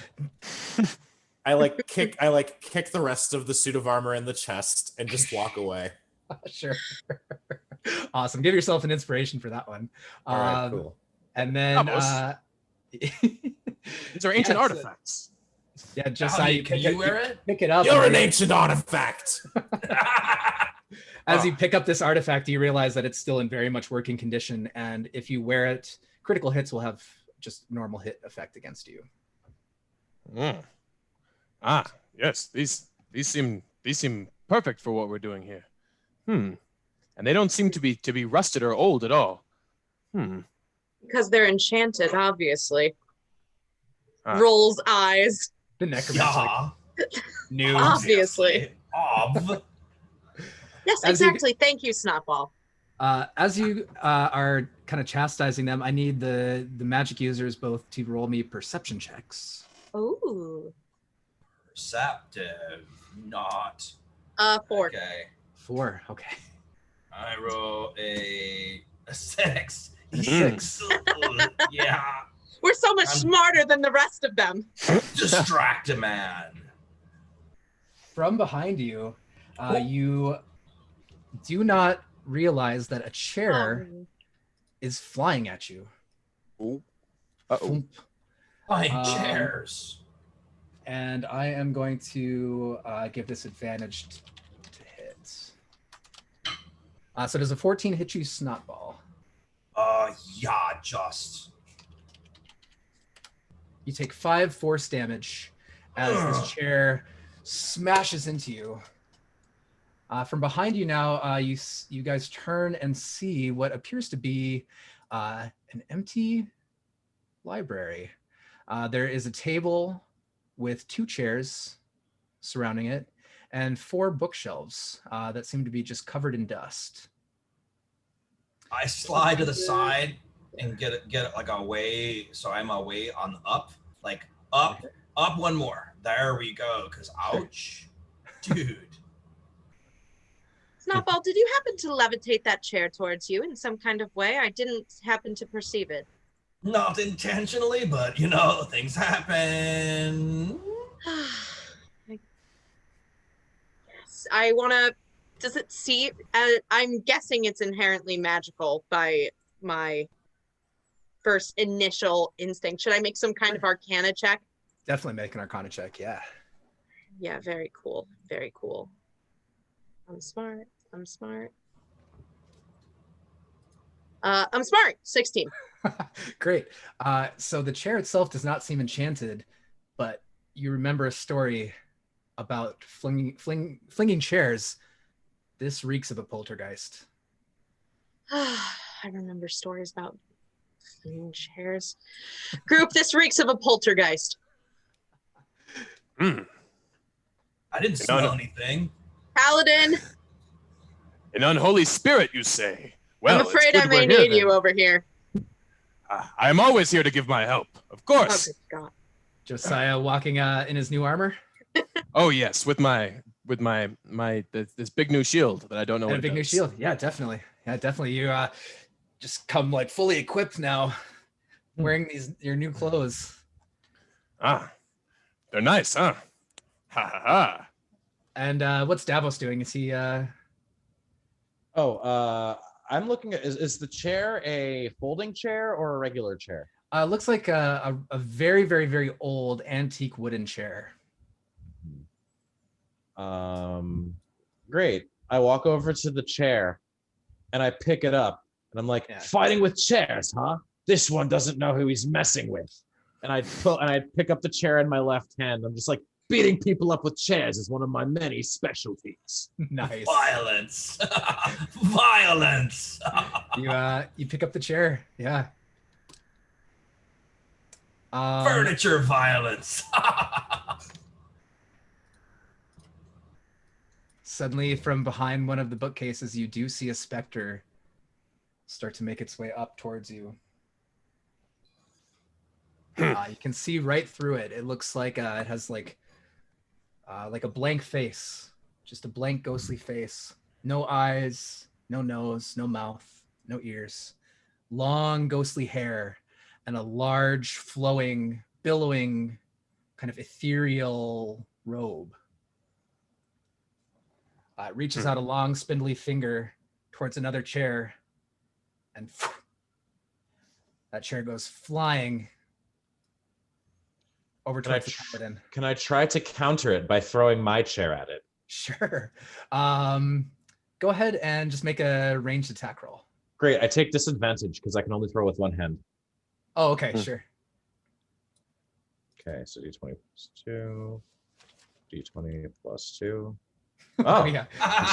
I like kick the rest of the suit of armor in the chest and just walk away. Sure. Awesome. Give yourself an inspiration for that one. All right, cool. And then These are ancient artifacts. Yeah, just Howdy, can you wear it? Pick it up. You're an ancient artifact. As you pick up this artifact, you realize that it's still in very much working condition, and if you wear it, critical hits will have just normal hit effect against you. Yes, these seem perfect for what we're doing here. And they don't seem to be rusted or old at all. Because they're enchanted, obviously. Rolls eyes. The necromancer. New. Obviously. Yes, As you- exactly. Thank you, Snotball. As you are kind of chastising them, I need the magic users both to roll me perception checks. Ooh. Perceptive, not. 4. Okay. 4. Okay. I roll a 6. A 6. Yeah. We're so much smarter than the rest of them. Distract a man. From behind you, you do not realize that a chair is flying at you. Flying chairs. And I am going to give this advantage to hit. So does a 14 hit you, Snotball? Yeah, just. You take 5 force damage as this chair smashes into you. From behind you now, you guys turn and see what appears to be an empty library. There is a table with 2 chairs surrounding it and 4 bookshelves that seem to be just covered in dust. I slide to the side and get it like away, so I'm away on up, like up one more. There we go. Cause ouch, dude. Snotball, did you happen to levitate that chair towards you in some kind of way? I didn't happen to perceive it. Not intentionally, but you know, things happen. Yes, I want to. Does it see? I'm guessing it's inherently magical by my first initial instinct. Should I make some kind of Arcana check? Definitely make an Arcana check, yeah. Yeah, very cool. Very cool. I'm smart. I'm smart. I'm smart. 16. Great. So the chair itself does not seem enchanted, but you remember a story about flinging chairs. This reeks of a poltergeist. I remember stories about flinging chairs. Group, this reeks of a poltergeist. I didn't smell anything. Paladin, An unholy spirit, you say? Well, I'm afraid it's I good may we're here, need you then. over here. I am always here to give my help, of Oh, course. good God. Josiah walking in his new armor. Oh yes, with this big new shield that I don't know And what a big it new does. shield. Yeah, definitely. Yeah, definitely. You just come like fully equipped now, wearing your new clothes. They're nice, huh? Ha ha ha. And what's Davos doing? Is he I'm looking at is the chair a folding chair or a regular chair? looks like a very, very, very old antique wooden chair. Great. I walk over to the chair and I pick it up and I'm like, Yeah. fighting with chairs, huh? This one doesn't know who he's messing with. And I pick up the chair in my left hand. I'm just like, beating people up with chairs is one of my many specialties. Nice. Violence. Violence. You pick up the chair. Yeah. Furniture violence. Suddenly, from behind one of the bookcases, you do see a specter start to make its way up towards you. You can see right through it. It looks like it has like a blank face, just a blank, ghostly face. No eyes, no nose, no mouth, no ears. long ghostly hair and a large flowing, billowing, kind of ethereal robe. It reaches out a long spindly finger towards another chair, and that chair goes flying over towards the paladin. Can I try to counter it by throwing my chair at it? Sure. Go ahead and just make a ranged attack roll. Great. I take disadvantage because I can only throw with one hand. Oh, okay, sure. Okay, so d20 plus 2, d20 plus 2. Oh yeah.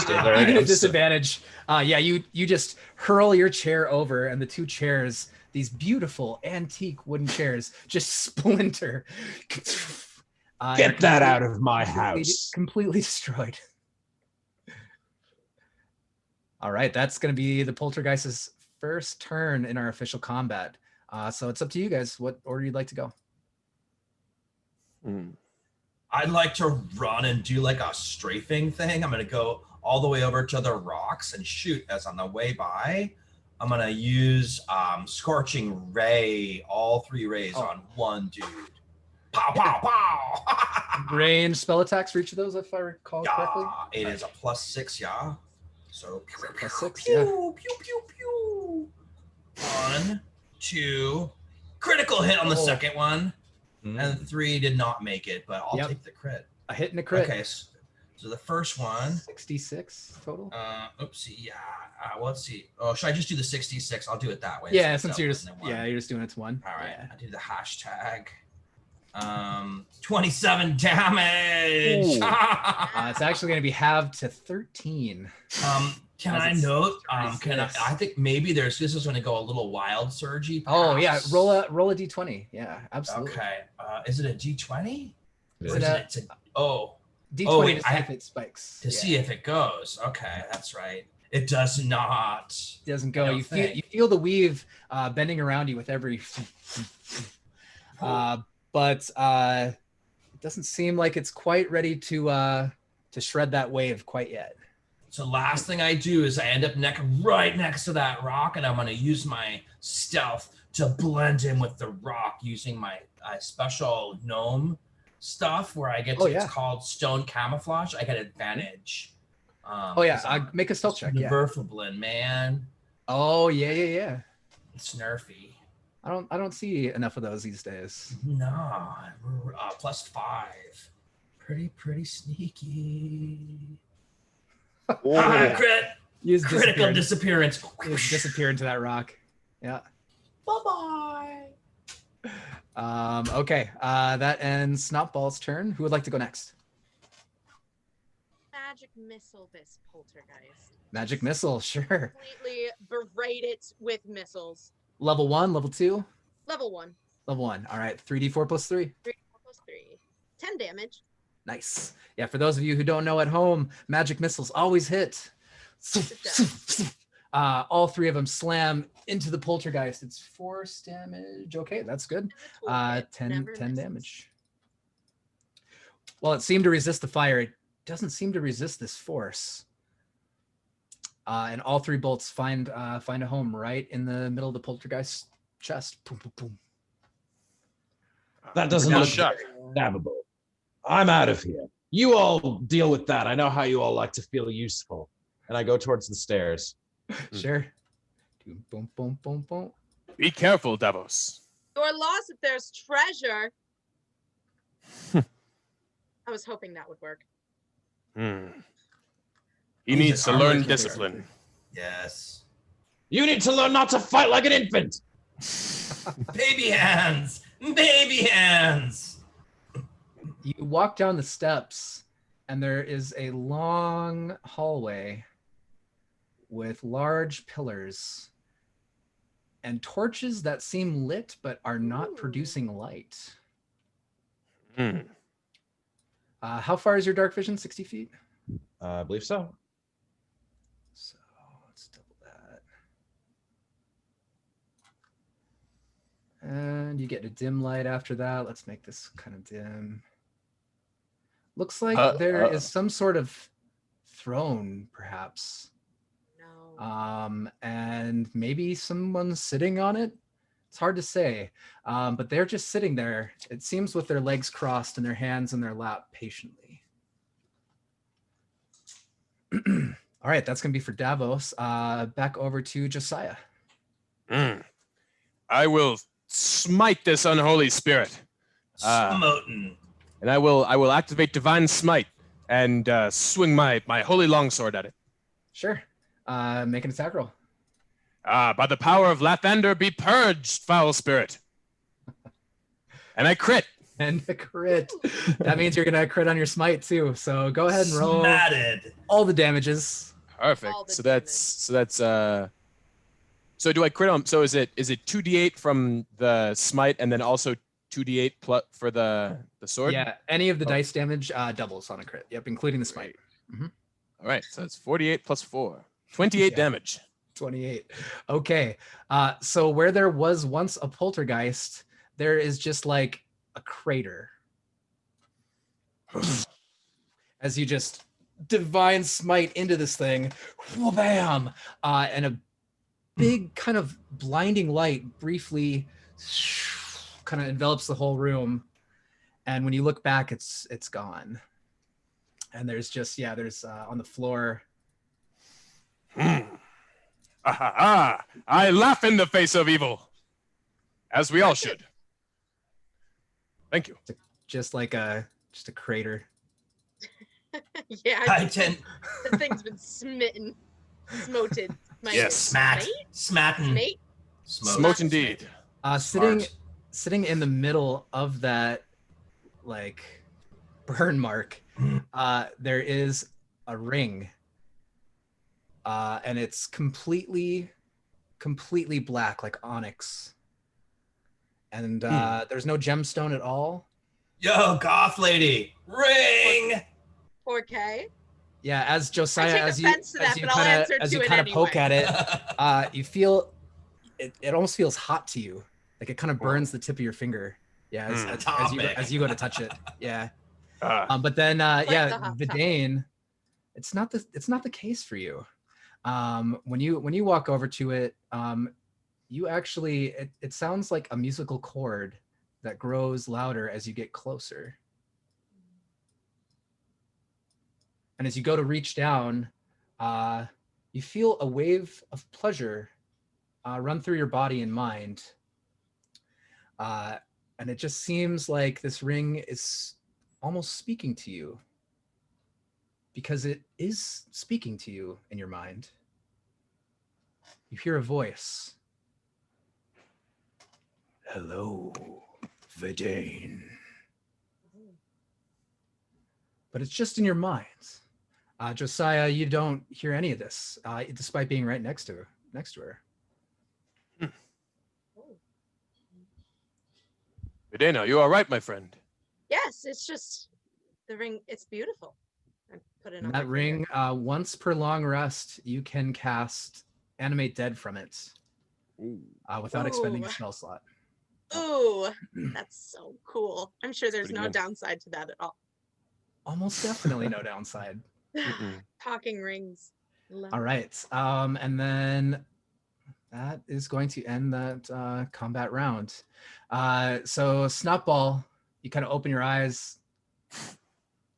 You get a disadvantage. Yeah, you just hurl your chair over, and the two chairs, these beautiful antique wooden chairs, just splinter. Get that out of my house. Completely destroyed. All right, that's going to be the Poltergeist's first turn in our official combat. So it's up to you guys. What order you'd like to go? I'd like to run and do like a strafing thing. I'm going to go all the way over to the rocks and shoot as on the way by. I'm going to use Scorching Ray, all 3 rays on one dude. Pow, pow, pow. Range spell attacks for each of those, if I recall correctly. It is a +6, yeah. So +6, pew, yeah. pew, pew, pew. 1, 2. Critical hit on the second one. And 3 did not make it, but I'll take the crit. A hit and a crit. Okay, so the first one. 66 total. Oopsie, yeah. Let's see. Oh, should I just do the 66? I'll do it that way. Yeah, since you're just you're just doing it to 1. All right, Yeah. I do the hashtag. 27 damage. It's actually going to be halved to 13. Can I note? I think maybe this is going to go a little wild surgy. Oh yeah, roll a d20. Yeah, absolutely. Okay. Is it a d20? Is Or it is it d20 to see if it spikes. To see if it goes. Okay, that's right. It does not. It doesn't go. You feel the weave bending around you with every. But it doesn't seem like it's quite ready to shred that wave quite yet. So last thing I do is I end up right next to that rock, and I'm going to use my stealth to blend in with the rock using my special gnome stuff where I get to, it's called stone camouflage. I get advantage. Make a stealth check. Verfblin, man. Oh yeah. It's nerfy. I don't see enough of those these days. No, +5. Pretty sneaky. Crit. Critical disappearance. Disappear into that rock. Yeah. Bye-bye. Okay. That ends Snotball's turn. Who would like to go next? Magic missile this poltergeist. Magic missile, sure. Completely berate it with missiles. Level 1, level 2? Level 1. Level 1. All right. 3d4 plus 3. 3d4 plus 3. 10 damage. Nice. Yeah, for those of you who don't know at home, magic missiles always hit. All 3 of them slam into the poltergeist. It's force damage. Okay, that's good. 10 damage. Well, it seemed to resist the fire. It doesn't seem to resist this force. And all 3 bolts find a home right in the middle of the poltergeist chest. Boom, boom, boom. That doesn't look stabbable. I'm out of here. You all deal with that. I know how you all like to feel useful. And I go towards the stairs. Sure. Boom, boom, boom, boom. Be careful, Davos. You're lost if there's treasure. I was hoping that would work. He needs to learn discipline. Yes. You need to learn not to fight like an infant. Baby hands. Baby hands. You walk down the steps, and there is a long hallway with large pillars and torches that seem lit but are not producing light. How far is your dark vision? 60 feet? I believe so. So let's double that. And you get a dim light after that. Let's make this kind of dim. Looks like there is some sort of throne, perhaps. No. and maybe someone's sitting on it. It's hard to say, but they're just sitting there, it seems, with their legs crossed and their hands in their lap patiently. All right, that's going to be for Davos. Back over to Josiah. I will smite this unholy spirit. Smoten. And I will activate Divine Smite and swing my holy longsword at it. Sure. Make an attack roll. By the power of Lathander, be purged, foul spirit. And I crit. And a crit. That means you're gonna crit on your smite too. So go ahead and roll Smatted. all the damages. Perfect. So that's so do I crit on? So is it 2d8 from the smite and then also 2d8 plus for the sword? Yeah, any of the dice damage doubles on a crit. Yep, including the smite. All right, so it's 48 plus 4. 28 damage. 28. Okay. So where there was once a poltergeist, there is just like a crater. As you just divine smite into this thing, bam! And a big kind of blinding light briefly kind of envelops the whole room. And when you look back, it's gone. And there's just, there's on the floor. I laugh in the face of evil, as we all should. Thank you. Just like a crater. Yeah, The thing's been smitten, smoted. Yes, smatten. Smate? Smote indeed. Sitting in the middle of that, like, burn mark, there is a ring. And it's completely black, like onyx. And there's no gemstone at all. Yo, goth lady, ring. 4K. Yeah, as Josiah, I take offense to that, but I'll answer to it kind of poke anyway. at it, you feel it almost feels hot to you, like it kind of burns the tip of your finger. Yeah, as you go to touch it. Yeah. But then Vidane, it's not the case for you. When you walk over to it, you actually it sounds like a musical chord that grows louder as you get closer. And as you go to reach down, you feel a wave of pleasure run through your body and mind. And it just seems like this ring is almost speaking to you, because it is speaking to you in your mind. You hear a voice. Hello, Vidane. But it's just in your mind. Josiah, you don't hear any of this, despite being right next to her. Vidane, are you all right, my friend? Yes, it's just the ring. It's beautiful. I put it on That ring, once per long rest, you can cast Animate Dead from it without expending a spell slot. Ooh, that's so cool. I'm sure there's no downside to that at all. Almost definitely no downside. Talking rings. All right. And then that is going to end that combat round. So Snotball, you kind of open your eyes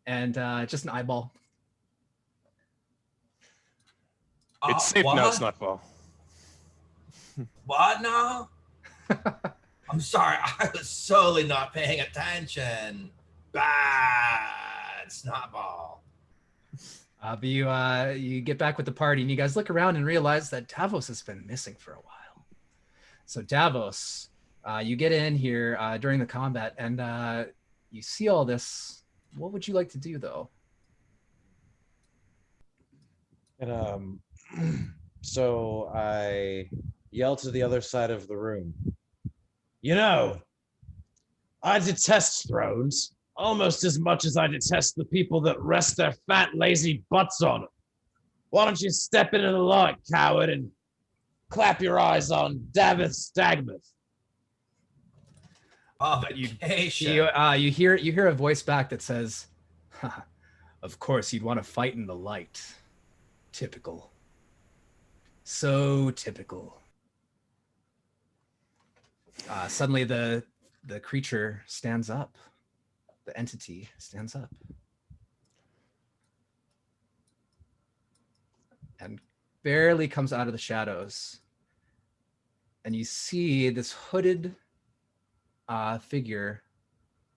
and just an eyeball. It's safe now, Snotball. What now? I'm sorry, I was solely not paying attention. Bad Snotball. But you get back with the party and you guys look around and realize that Davos has been missing for a while. So Davos, you get in here during the combat and you see all this. What would you like to do though? And so I yell to the other side of the room. You know, I detest thrones almost as much as I detest the people that rest their fat, lazy butts on them. Why don't you step into the light, coward, and clap your eyes on Davos Stagmuth? You hear a voice back that says, "Of course, you'd want to fight in the light. Typical." So typical. Suddenly the creature stands up. The entity stands up. And barely comes out of the shadows. And you see this hooded figure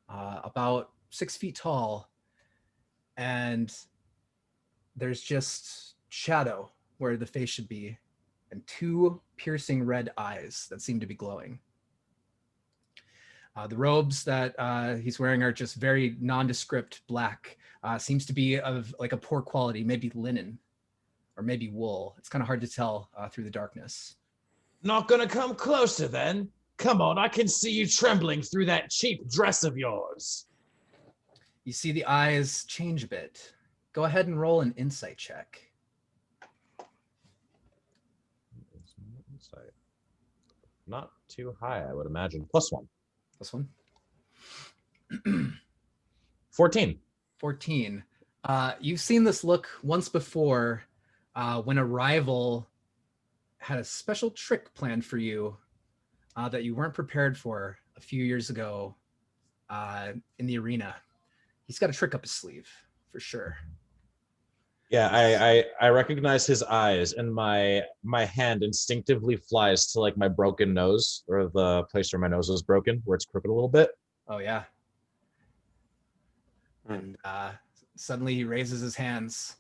about 6 feet tall. And there's just shadow where the face should be, and 2 piercing red eyes that seem to be glowing. The robes that he's wearing are just very nondescript black. Seems to be of like a poor quality, maybe linen or maybe wool. It's kind of hard to tell through the darkness. Not gonna come closer then? Come on, I can see you trembling through that cheap dress of yours. You see the eyes change a bit. Go ahead and roll an insight check. Insight. Not too high, I would imagine. +1. +1. 14. 14. You've seen this look once before when a rival had a special trick planned for you that you weren't prepared for a few years ago in the arena. He's got a trick up his sleeve for sure. Yeah, I recognize his eyes, and my hand instinctively flies to like my broken nose, or the place where my nose was broken, where it's crooked a little bit. Oh yeah. And suddenly he raises his hands.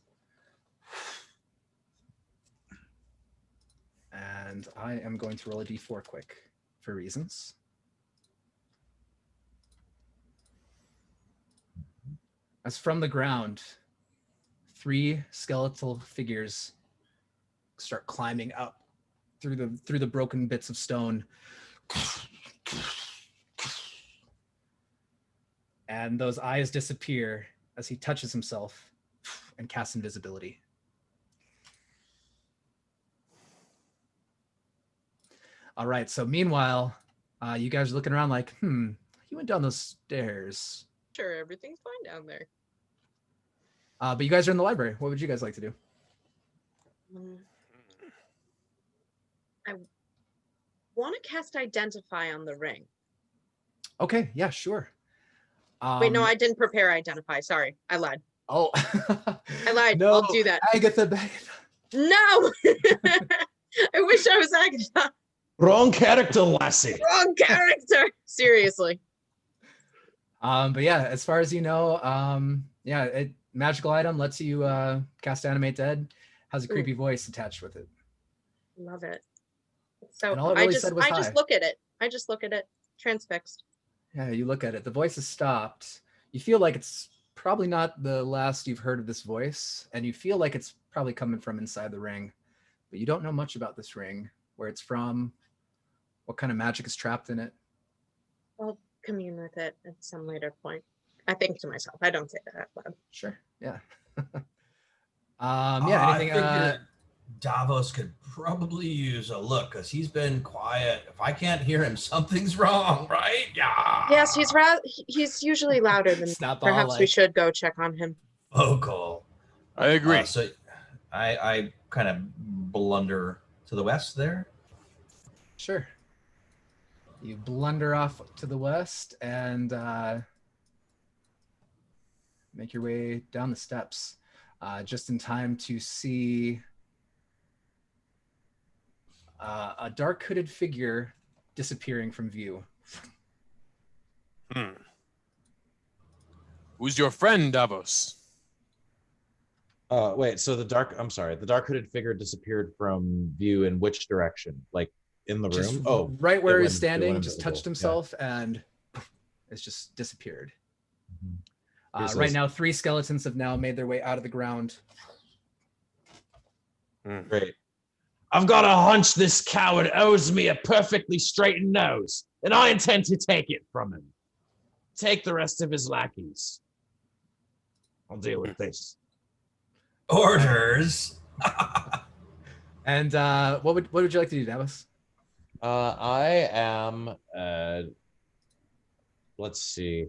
And I am going to roll a d4 quick for reasons. As from the ground, 3 skeletal figures start climbing up through the broken bits of stone. And those eyes disappear as he touches himself and casts invisibility. All right, so meanwhile, you guys are looking around like, he went down those stairs. Sure, everything's fine down there. But you guys are in the library. What would you guys like to do? I want to cast Identify on the ring. Okay, yeah, sure. Wait, no, I didn't prepare Identify. Sorry, I lied. Oh, I lied. No, I'll do that. Agatha. No! I wish I was Agatha. Wrong character, lassie. Wrong character. Seriously. But yeah, as far as you know, magical item lets you cast Animate Dead. Has a creepy voice attached with it. Love it. So And all it really I said was just hi. look at it. I just look at it. Transfixed. Yeah, you look at it. The voice has stopped. You feel like it's probably not the last you've heard of this voice, and you feel like it's probably coming from inside the ring, but you don't know much about this ring, where it's from, what kind of magic is trapped in it. I'll commune with it at some later point. I think to myself. I don't say that out loud. Sure. Yeah. I Anything? figured Davos could probably use a look because he's been quiet. If I can't hear him, something's wrong, right? Yeah. Yes, he's usually louder than It's not perhaps like we should go check on him. Vocal. I agree. So I kind of blunder to the west there. Sure. You blunder off to the west and make your way down the steps, just in time to see a dark hooded figure disappearing from view. Who's your friend, Davos? Wait, so the dark hooded figure disappeared from view in which direction? Like in the Just room? Oh, right where it he's went standing, just invisible. touched himself and it's just disappeared. Useless. Right now, 3 skeletons have now made their way out of the ground. Great. I've got a hunch this coward owes me a perfectly straightened nose, and I intend to take it from him. Take the rest of his lackeys. I'll deal with this. Orders. And what would you like to do, Davos? I am. Let's see.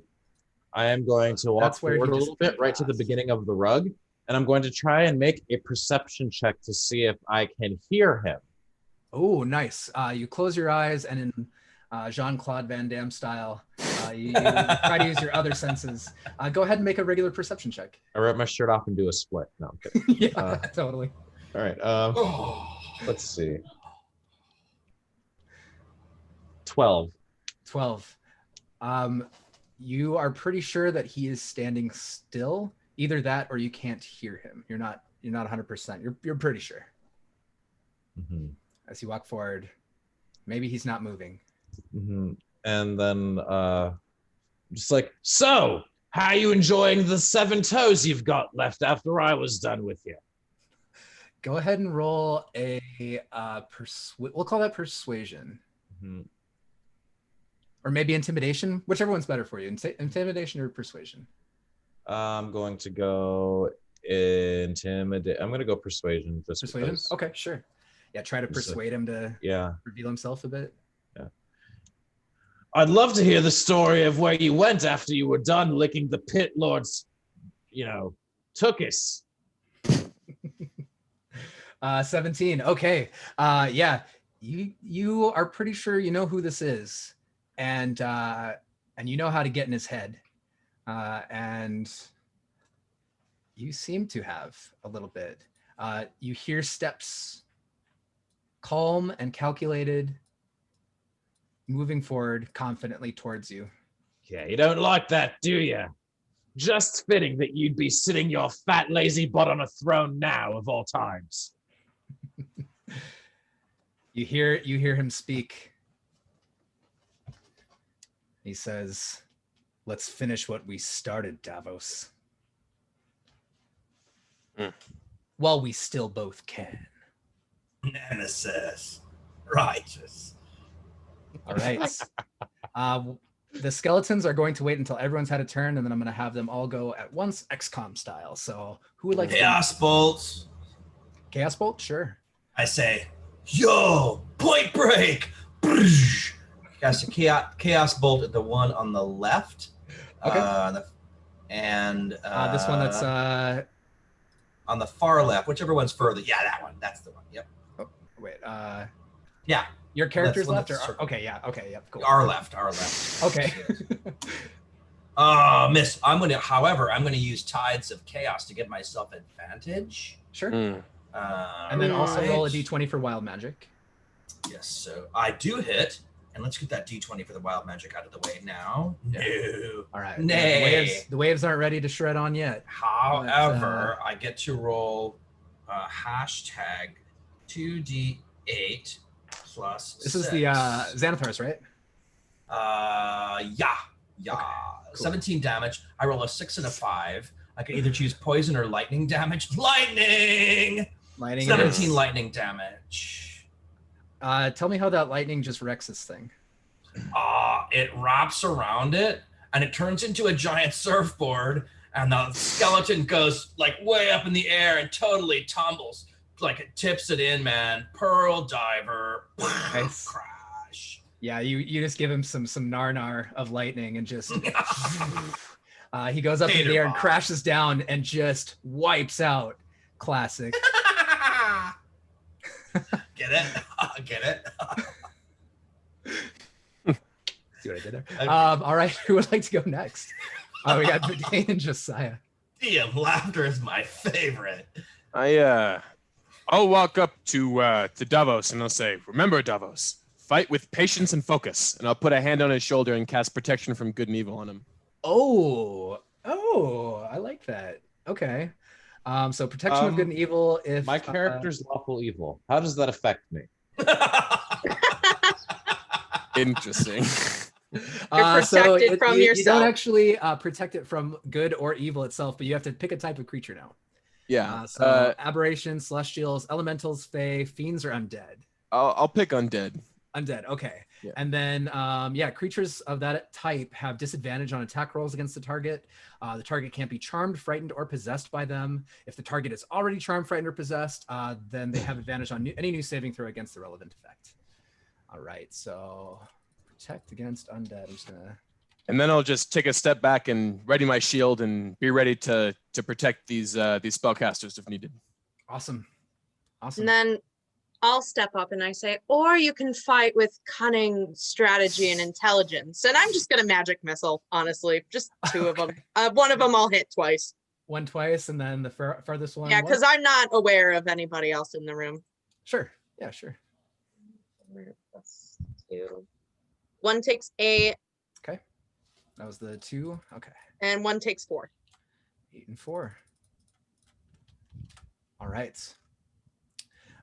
I am going to walk That's where he forward a little bit, disappeared right to the last. beginning of the rug, and I'm going to try and make a perception check to see if I can hear him. Oh, nice. You close your eyes, and in Jean-Claude Van Damme style, you try to use your other senses. Go ahead and make a regular perception check. I rip my shirt off and do a split. No, I'm kidding. Yeah, totally. All right. Let's see. 12. 12. You are pretty sure that he is standing still. Either that, or you can't hear him. You're not 100%. You're pretty sure. Mm-hmm. As you walk forward, maybe he's not moving. Mm-hmm. And then just like, so how are you enjoying the 7 toes you've got left after I was done with you? Go ahead and roll a we'll call that persuasion. Mm-hmm. Or maybe intimidation, whichever one's better for you. Intimidation or persuasion? I'm going to go intimidate. I'm going to go persuasion. Just Persuasion? because. Okay, sure. Yeah, try to persuade him to reveal himself a bit. Yeah. I'd love to hear the story of where you went after you were done licking the pit lord's, tuchus. 17. Okay. Yeah. You are pretty sure you know who this is, and you know how to get in his head, and you seem to have a little bit. You hear steps, calm and calculated, moving forward confidently towards you. Yeah, you don't like that, do you? Just fitting that you'd be sitting your fat, lazy butt on a throne now, of all times. You hear him speak. He says, "Let's finish what we started, Davos. While we still both can." Nemesis. Righteous. All right. The skeletons are going to wait until everyone's had a turn, and then I'm going to have them all go at once, XCOM style. So who would like Chaos bolts. Chaos Bolt? Sure. I say, yo, point break. Cast a chaos bolt at the one on the left. Okay. This one that's on the far left, whichever one's further. Yeah, that one. That's the one. Yep. Oh, wait. Yeah. Your character's That's one left, or that's okay? Yeah. Okay. Yep. Cool. Our left. Okay. Miss. I'm gonna use Tides of Chaos to give myself advantage. Sure. Mm. And then also roll a d20 for wild magic. Yes, so I do hit, and let's get that d20 for the wild magic out of the way now. Yeah. No. All right. Nay. The waves aren't ready to shred on yet. However, I get to roll hashtag 2d8 plus. This is the Xanathars, right? Yeah. Okay, cool. 17 damage. I roll a 6 and a 5. I can either choose poison or lightning damage. Lightning. 17 lightning damage. Tell me how that lightning just wrecks this thing. It wraps around it and it turns into a giant surfboard, and the skeleton goes like way up in the air and totally tumbles. Like it tips it in, man. Pearl diver. Nice. Crash. Yeah, you just give him some nar of lightning and just he goes up in the air and crashes down and just wipes out. Classic. Get it? Get it? See what I did there? Okay. All right, who would like to go next? We got Dane and Josiah. Damn, laughter is my favorite. I'll walk up to Davos and I'll say, "Remember, Davos, fight with patience and focus." And I'll put a hand on his shoulder and cast protection from good and evil on him. Oh, I like that. Okay. So protection of good and evil. If my character's lawful evil, how does that affect me? Interesting. You're protected from you yourself. don't actually protect it from good or evil itself, but you have to pick a type of creature now. Yeah. So aberrations, celestials, elementals, fae, fiends, or undead. I'll pick undead. Undead, okay. Yeah. And then, creatures of that type have disadvantage on attack rolls against the target. The target can't be charmed, frightened, or possessed by them. If the target is already charmed, frightened, or possessed, then they have advantage on any new saving throw against the relevant effect. All right, so protect against undead. I'm just gonna and then I'll just take a step back and ready my shield and be ready to protect these spellcasters if needed. Awesome. And then I'll step up and I say, or you can fight with cunning, strategy, and intelligence. And I'm just gonna magic missile, honestly. Just two of them. One of them I'll hit twice. One twice, and then the farthest one. Yeah, because I'm not aware of anybody else in the room. Sure. Yeah, sure. Plus 2. One takes 8. Okay. That was the 2. Okay. And one takes 4. 8 and 4. All right.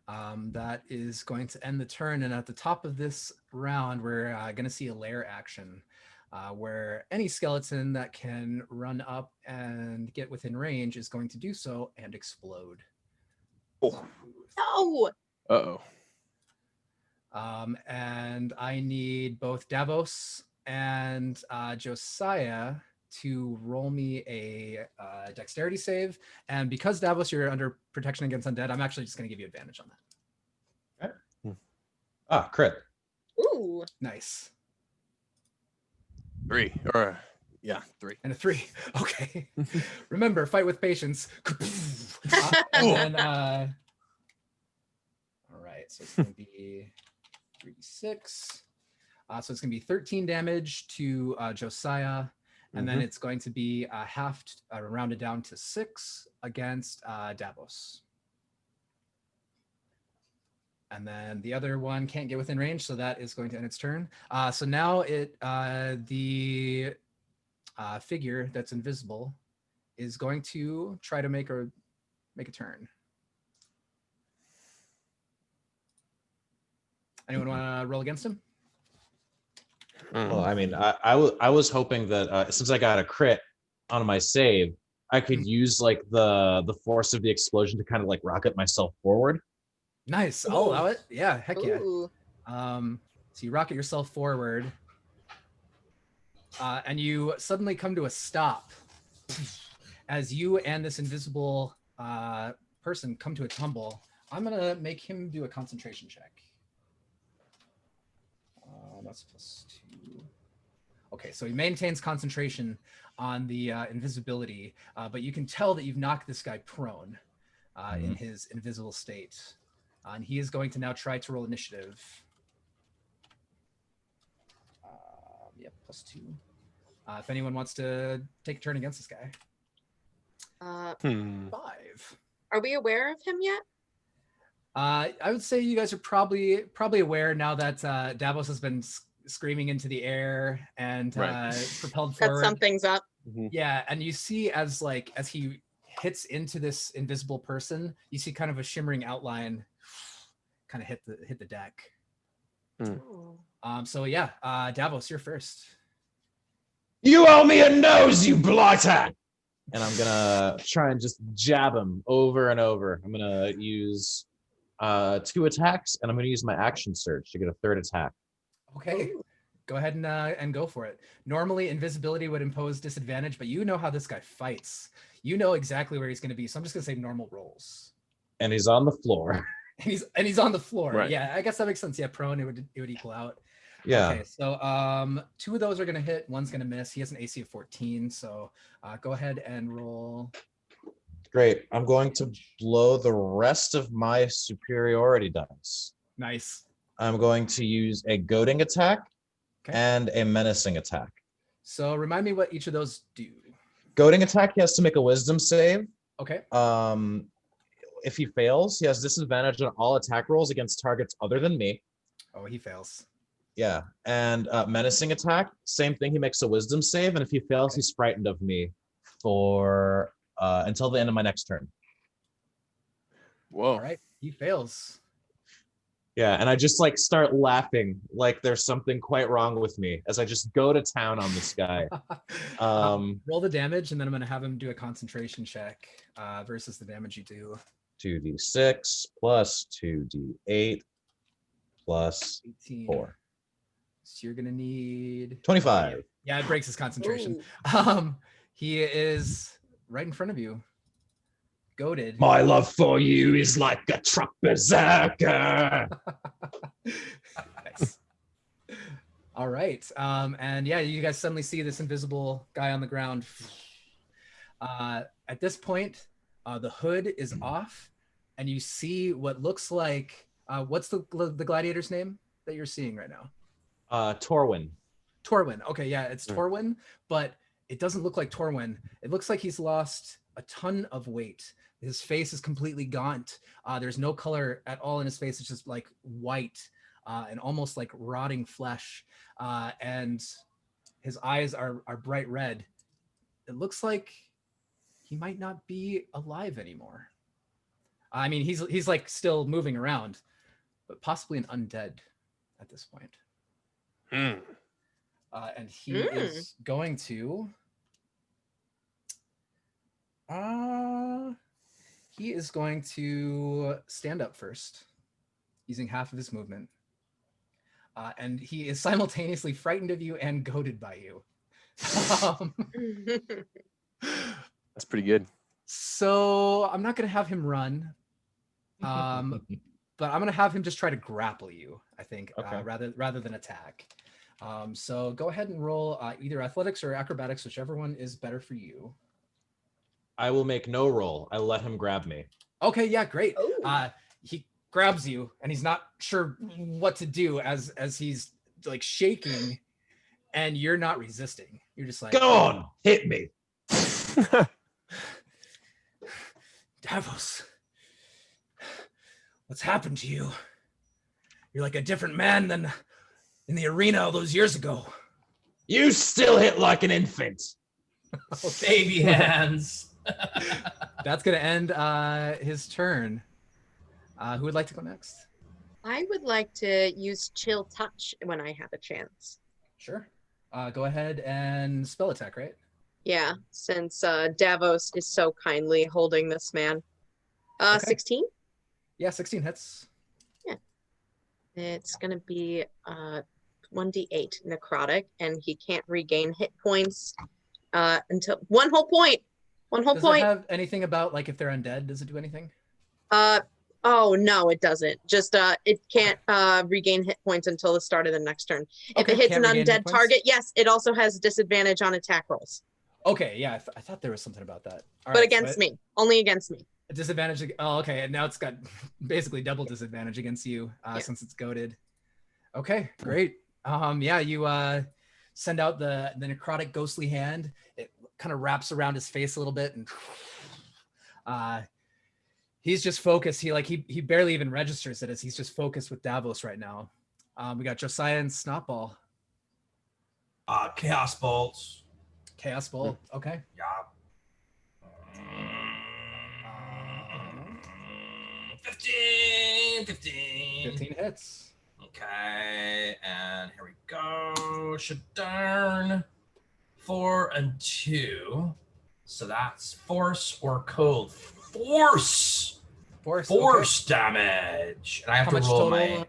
That is going to end the turn. And at the top of this round, we're going to see a lair action where any skeleton that can run up and get within range is going to do so and explode. Oh. No! Uh-oh. And I need both Davos and Josiah to roll me a dexterity save. And because Davos, you're under protection against undead, I'm actually just going to give you advantage on that. Okay. Ah, crit. Ooh. Nice. 3. Or, yeah, 3. And a 3. Okay. Remember, fight with patience. And then, all right. So it's going to be 3d6. So it's going to be 13 damage to Josiah. And then it's going to be halved, rounded down to 6 against Davos. And then the other one can't get within range, so that is going to end its turn. So now the figure that's invisible is going to try to make a turn. Anyone want to roll against him? Well, I mean, I was hoping that since I got a crit on my save, I could use like the force of the explosion to kind of like rocket myself forward. Nice. I'll allow it. Yeah, heck yeah. Ooh. So you rocket yourself forward, and you suddenly come to a stop as you and this invisible person come to a tumble. I'm gonna make him do a concentration check. That's +2. Okay, so he maintains concentration on the invisibility, but you can tell that you've knocked this guy prone in his invisible state. And he is going to now try to roll initiative. Yep, +2. If anyone wants to take a turn against this guy. 5. Are we aware of him yet? I would say you guys are probably aware now that Davos has been screaming into the air and propelled forward. That something's up. Yeah, and you see as he hits into this invisible person, you see kind of a shimmering outline kind of hit the deck. So yeah, Davos, you're first. You owe me a nose, you blighter! And I'm gonna try and just jab him over and over. I'm gonna use 2 attacks, and I'm gonna use my action surge to get a 3rd attack. Okay, go ahead and go for it. Normally, invisibility would impose disadvantage, but you know how this guy fights. You know exactly where he's gonna be, so I'm just gonna say normal rolls. And he's on the floor. And he's on the floor. Right. Yeah, I guess that makes sense. Yeah, prone, it would equal out. Yeah. Okay, so 2 of those are gonna hit, one's gonna miss. He has an AC of 14, so go ahead and roll. Great. I'm going to blow the rest of my superiority dice. Nice. I'm going to use a goading attack and a menacing attack. So remind me what each of those do. Goading attack, he has to make a wisdom save. Okay. If he fails, he has disadvantage on all attack rolls against targets other than me. Oh, he fails. Yeah. And menacing attack, same thing. He makes a wisdom save, and if he fails, he's frightened of me for until the end of my next turn. Whoa. All right. He fails. Yeah, and I just like start laughing like there's something quite wrong with me as I just go to town on this guy. Roll the damage, and then I'm going to have him do a concentration check versus the damage you do. 2d6 plus 2d8 plus 18. 4. So you're going to need 25. Yeah, it breaks his concentration. He is right in front of you. Goated. My love for you is like a truck berserker. Nice. All right. And yeah, you guys suddenly see this invisible guy on the ground. At this point, the hood is off, and you see what looks like what's the gladiator's name that you're seeing right now? Torwin. Torwin. Okay, yeah, it's Torwin, but it doesn't look like Torwin. It looks like he's lost a ton of weight. His face is completely gaunt. There's no color at all in his face. It's just like white and almost like rotting flesh. And his eyes are bright red. It looks like he might not be alive anymore. I mean, he's like still moving around, but possibly an undead at this point. And he is going to stand up first, using half of his movement. And he is simultaneously frightened of you and goaded by you. That's pretty good. So I'm not going to have him run, but I'm going to have him just try to grapple you, I think, Okay. rather than attack. So go ahead and roll either athletics or acrobatics, whichever one is better for you. I will make no roll. I let him grab me. Okay, yeah, great. Oh. He grabs you, and he's not sure what to do as he's like shaking, and you're not resisting. You're just like, Go on, hit me. Davos, what's happened to you? You're like a different man than in the arena all those years ago. You still hit like an infant. Baby hands. That's gonna end his turn. Who would like to go next? I would like to use Chill Touch when I have a chance. Sure. Go ahead and spell attack, right? Yeah, since Davos is so kindly holding this man. Okay. 16? Yeah, 16 hits. It's gonna be 1d8 necrotic, and he can't regain hit points until one whole point. Does it have anything about like if they're undead? Does it do anything? Oh no, it doesn't. Just it can't regain hit points until the start of the next turn. If it hits an undead target, yes, it also has disadvantage on attack rolls. Okay, yeah, I thought there was something about that. All But right, against me, only against me. A disadvantage. Oh, okay, and now it's got basically double disadvantage against you since it's goaded. Okay, great. Yeah, you send out the necrotic ghostly hand. It kind of wraps around his face a little bit, and he's just focused. He barely even registers it as he's just focused with Davos right now. We got Josiah and Snotball. Chaos bolts. Chaos Bolt. Okay. Yeah. 15 hits. Okay, and here we go. Shadarn. 4 and 2. So that's force or code. Force damage. And I have to roll my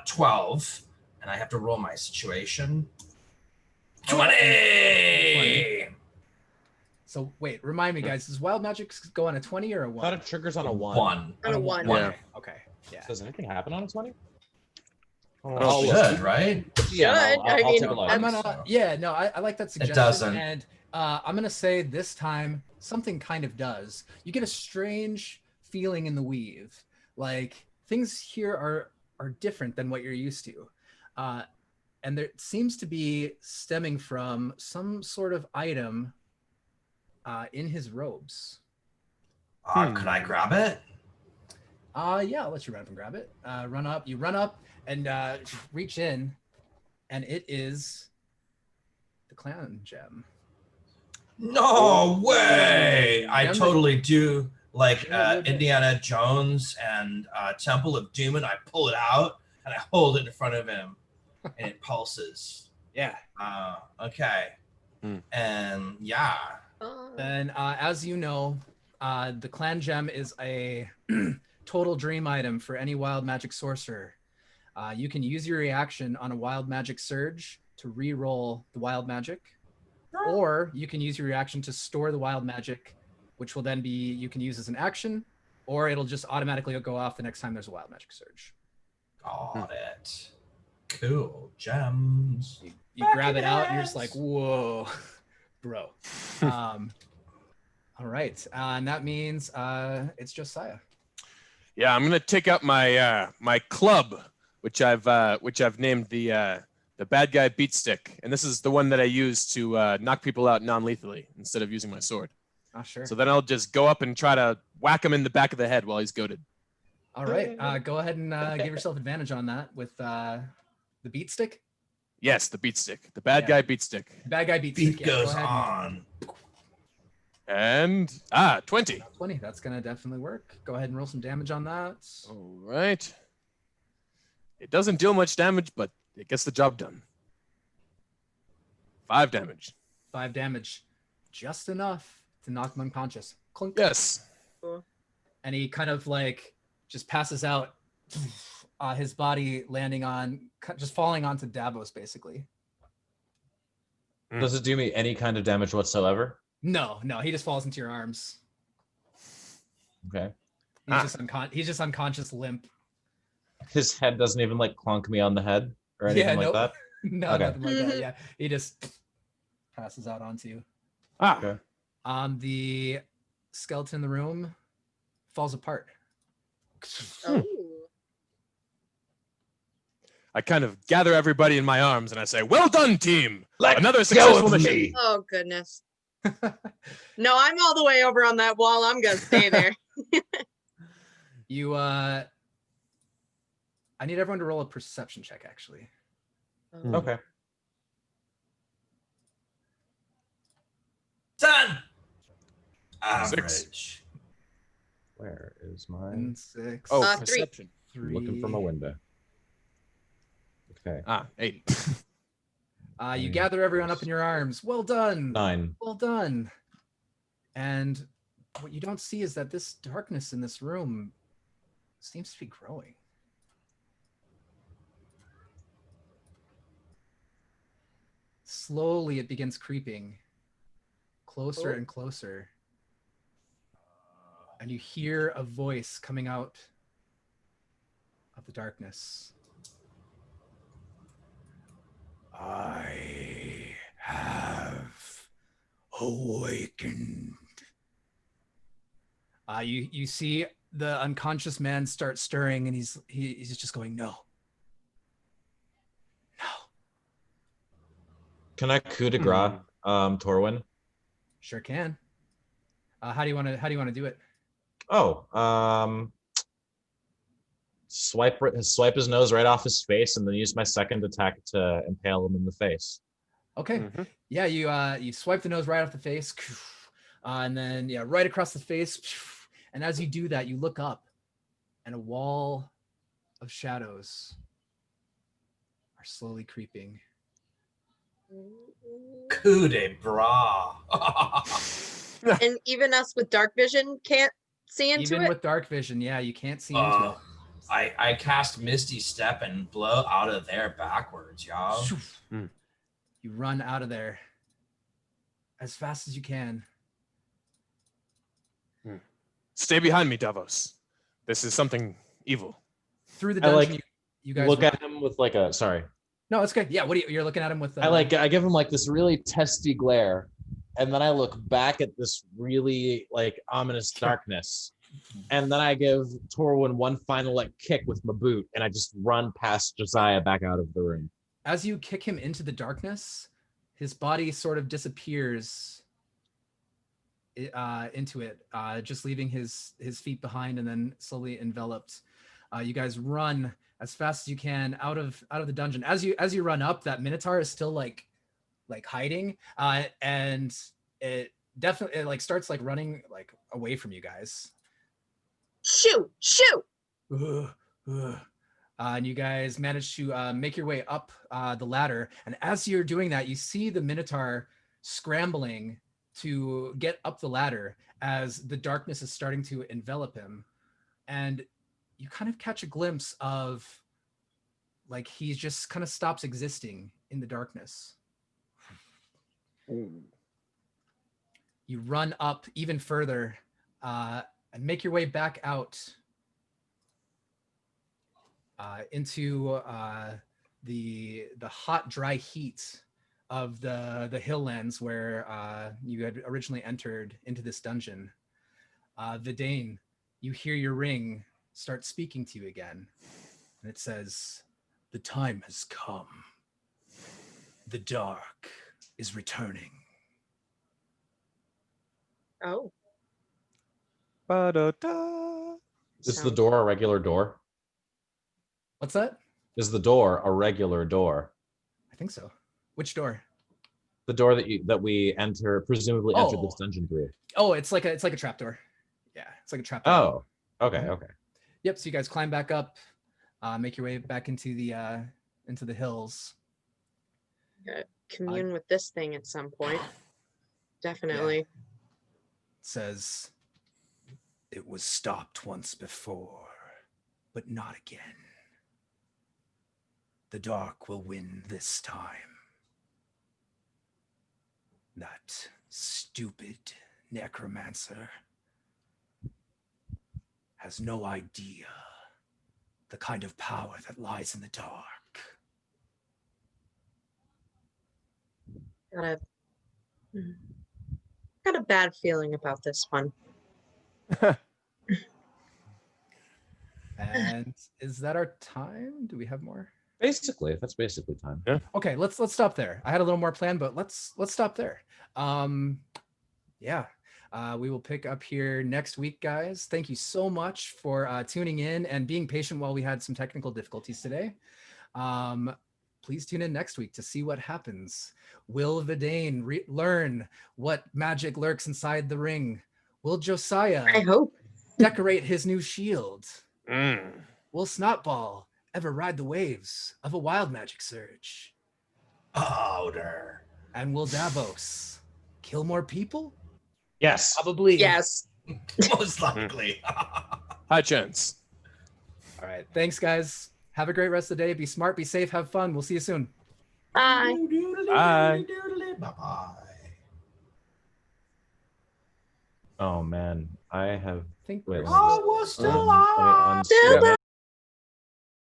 12. And I have to roll my situation. 20! So wait, remind me, guys. Does wild magic go on a 20 or a 1? I thought it triggers on a 1. On a 1. Yeah. Okay. Yeah. Does anything happen on a 20? Oh, should, right? Yeah, Should. I mean, take a look. I'm gonna. Yeah. No, I like that suggestion. doesn't. And I'm gonna say this time something kind of does. You get a strange feeling in the weave. Like things here are different than what you're used to. And there seems to be stemming from some sort of item in his robes. Could I grab it? Yeah, I'll let you run up and grab it. You run up and reach in, and it is the clan gem. No way! I Remember- totally do like Indiana Jones and Temple of Doom, and I pull it out and I hold it in front of him, and it pulses. Yeah. Okay. And yeah. And as you know, the clan gem is a total dream item for any wild magic sorcerer. You can use your reaction on a wild magic surge to re-roll the wild magic, or you can use your reaction to store the wild magic, which will then be you can use as an action, or it'll just automatically go off the next time there's a wild magic surge. Got it. Cool. Gems. You grab it out and you're just like, whoa, bro. All right. And that means it's Josiah. Yeah, I'm gonna take out my my club, which I've named the bad guy beat stick, and this is the one that I use to knock people out non-lethally instead of using my sword. Oh, sure. So then I'll just go up and try to whack him in the back of the head while he's goaded. All right. Go ahead and give yourself advantage on that with the beat stick. Yes, the beat stick, the bad guy beat stick. Bad guy beat Beat stick. goes go ahead on. And 20. 20. That's gonna definitely work. Go ahead and roll some damage on that. All right. It doesn't deal much damage, but it gets the job done. 5 damage. 5 damage, just enough to knock him unconscious. Clunk. Yes. And he kind of like just passes out. His body landing on, just falling onto Davos, basically. Does it do me any kind of damage whatsoever? No, he just falls into your arms. Okay. He's just unconscious, limp. His head doesn't even like clunk me on the head or anything like that? No, Okay. nothing like that. Yeah, he just passes out onto you. Okay. The skeleton in the room falls apart. Oh. I kind of gather everybody in my arms and I say, "Well done, team! Let Another go successful of mission." me. Oh goodness. No, I'm all the way over on that wall. I'm gonna stay there. You I need everyone to roll a perception check, actually. Okay. 10. Average. Where is my 6. Oh, 3. perception. 3. looking from a window? Okay. 8. You gather everyone up in your arms. Well done. 9. Well done. And what you don't see is that this darkness in this room seems to be growing. Slowly, it begins creeping closer and closer. And you hear a voice coming out of the darkness. I have awakened. You see the unconscious man start stirring, and he's just going, no. Can I coup de grace Torwin? Sure can. How do you want to do it? Swipe his nose right off his face, and then use my second attack to impale him in the face. Okay. Yeah, you swipe the nose right off the face, and then right across the face. And as you do that, you look up, and a wall of shadows are slowly creeping. Coup de bras. And even us with dark vision can't see into Even it. with dark vision, yeah, you can't see into it. I cast Misty Step and blow out of there backwards, y'all. You run out of there as fast as you can. Stay behind me, Davos. This is something evil. Through the I, dungeon, like, you guys Look run. at him with like a No, it's good. Yeah, you're looking at him with. I give him like this really testy glare, and then I look back at this really like ominous darkness, and then I give Torwin one final like kick with my boot, and I just run past Josiah back out of the room. As you kick him into the darkness, his body sort of disappears into it, just leaving his feet behind, and then slowly enveloped. You guys run as fast as you can out of the dungeon. As you run up, that Minotaur is still like hiding, and it definitely like starts like running like away from you guys. Shoot! And you guys manage to make your way up the ladder. And as you're doing that, you see the Minotaur scrambling to get up the ladder as the darkness is starting to envelop him. And you kind of catch a glimpse of like he just kind of stops existing in the darkness. You run up even further and make your way back out into the hot, dry heat of the Hilllands where you had originally entered into this dungeon. Vidane, you hear your ring start speaking to you again, and it says, "The time has come. The dark is returning." Oh. Ba-da-da. Is the sounds- door a regular door? What's that? Is the door a regular door? I think so. Which door? The door that we presumably entered this Oh. dungeon through. Oh, it's like a trapdoor. Yeah, it's like a trapdoor. Oh, okay, okay. Yep. So you guys climb back up, make your way back into the hills. Commune with this thing at some point. Definitely. It says, "It was stopped once before, but not again. The dark will win this time. That stupid necromancer has no idea the kind of power that lies in the dark." Got a bad feeling about this one. And is that our time? Do we have more? Basically, that's basically time. Okay, let's stop there. I had a little more planned, but let's stop there. Yeah. We will pick up here next week, guys. Thank you so much for tuning in and being patient while we had some technical difficulties today. Please tune in next week to see what happens. Will Vidane learn what magic lurks inside the ring? Will Josiah I hope. decorate his new shield? Mm. Will Snotball ever ride the waves of a wild magic surge? Powder. And will Davos kill more people? Yes. Probably. Yes. Most likely. High chance. All right. Thanks, guys. Have a great rest of the day. Be smart, be safe, have fun. We'll see you soon. Bye. Bye. Bye-bye. Oh man, I have. I think Wait, we're let me I was still let me alive. unscrew Still it.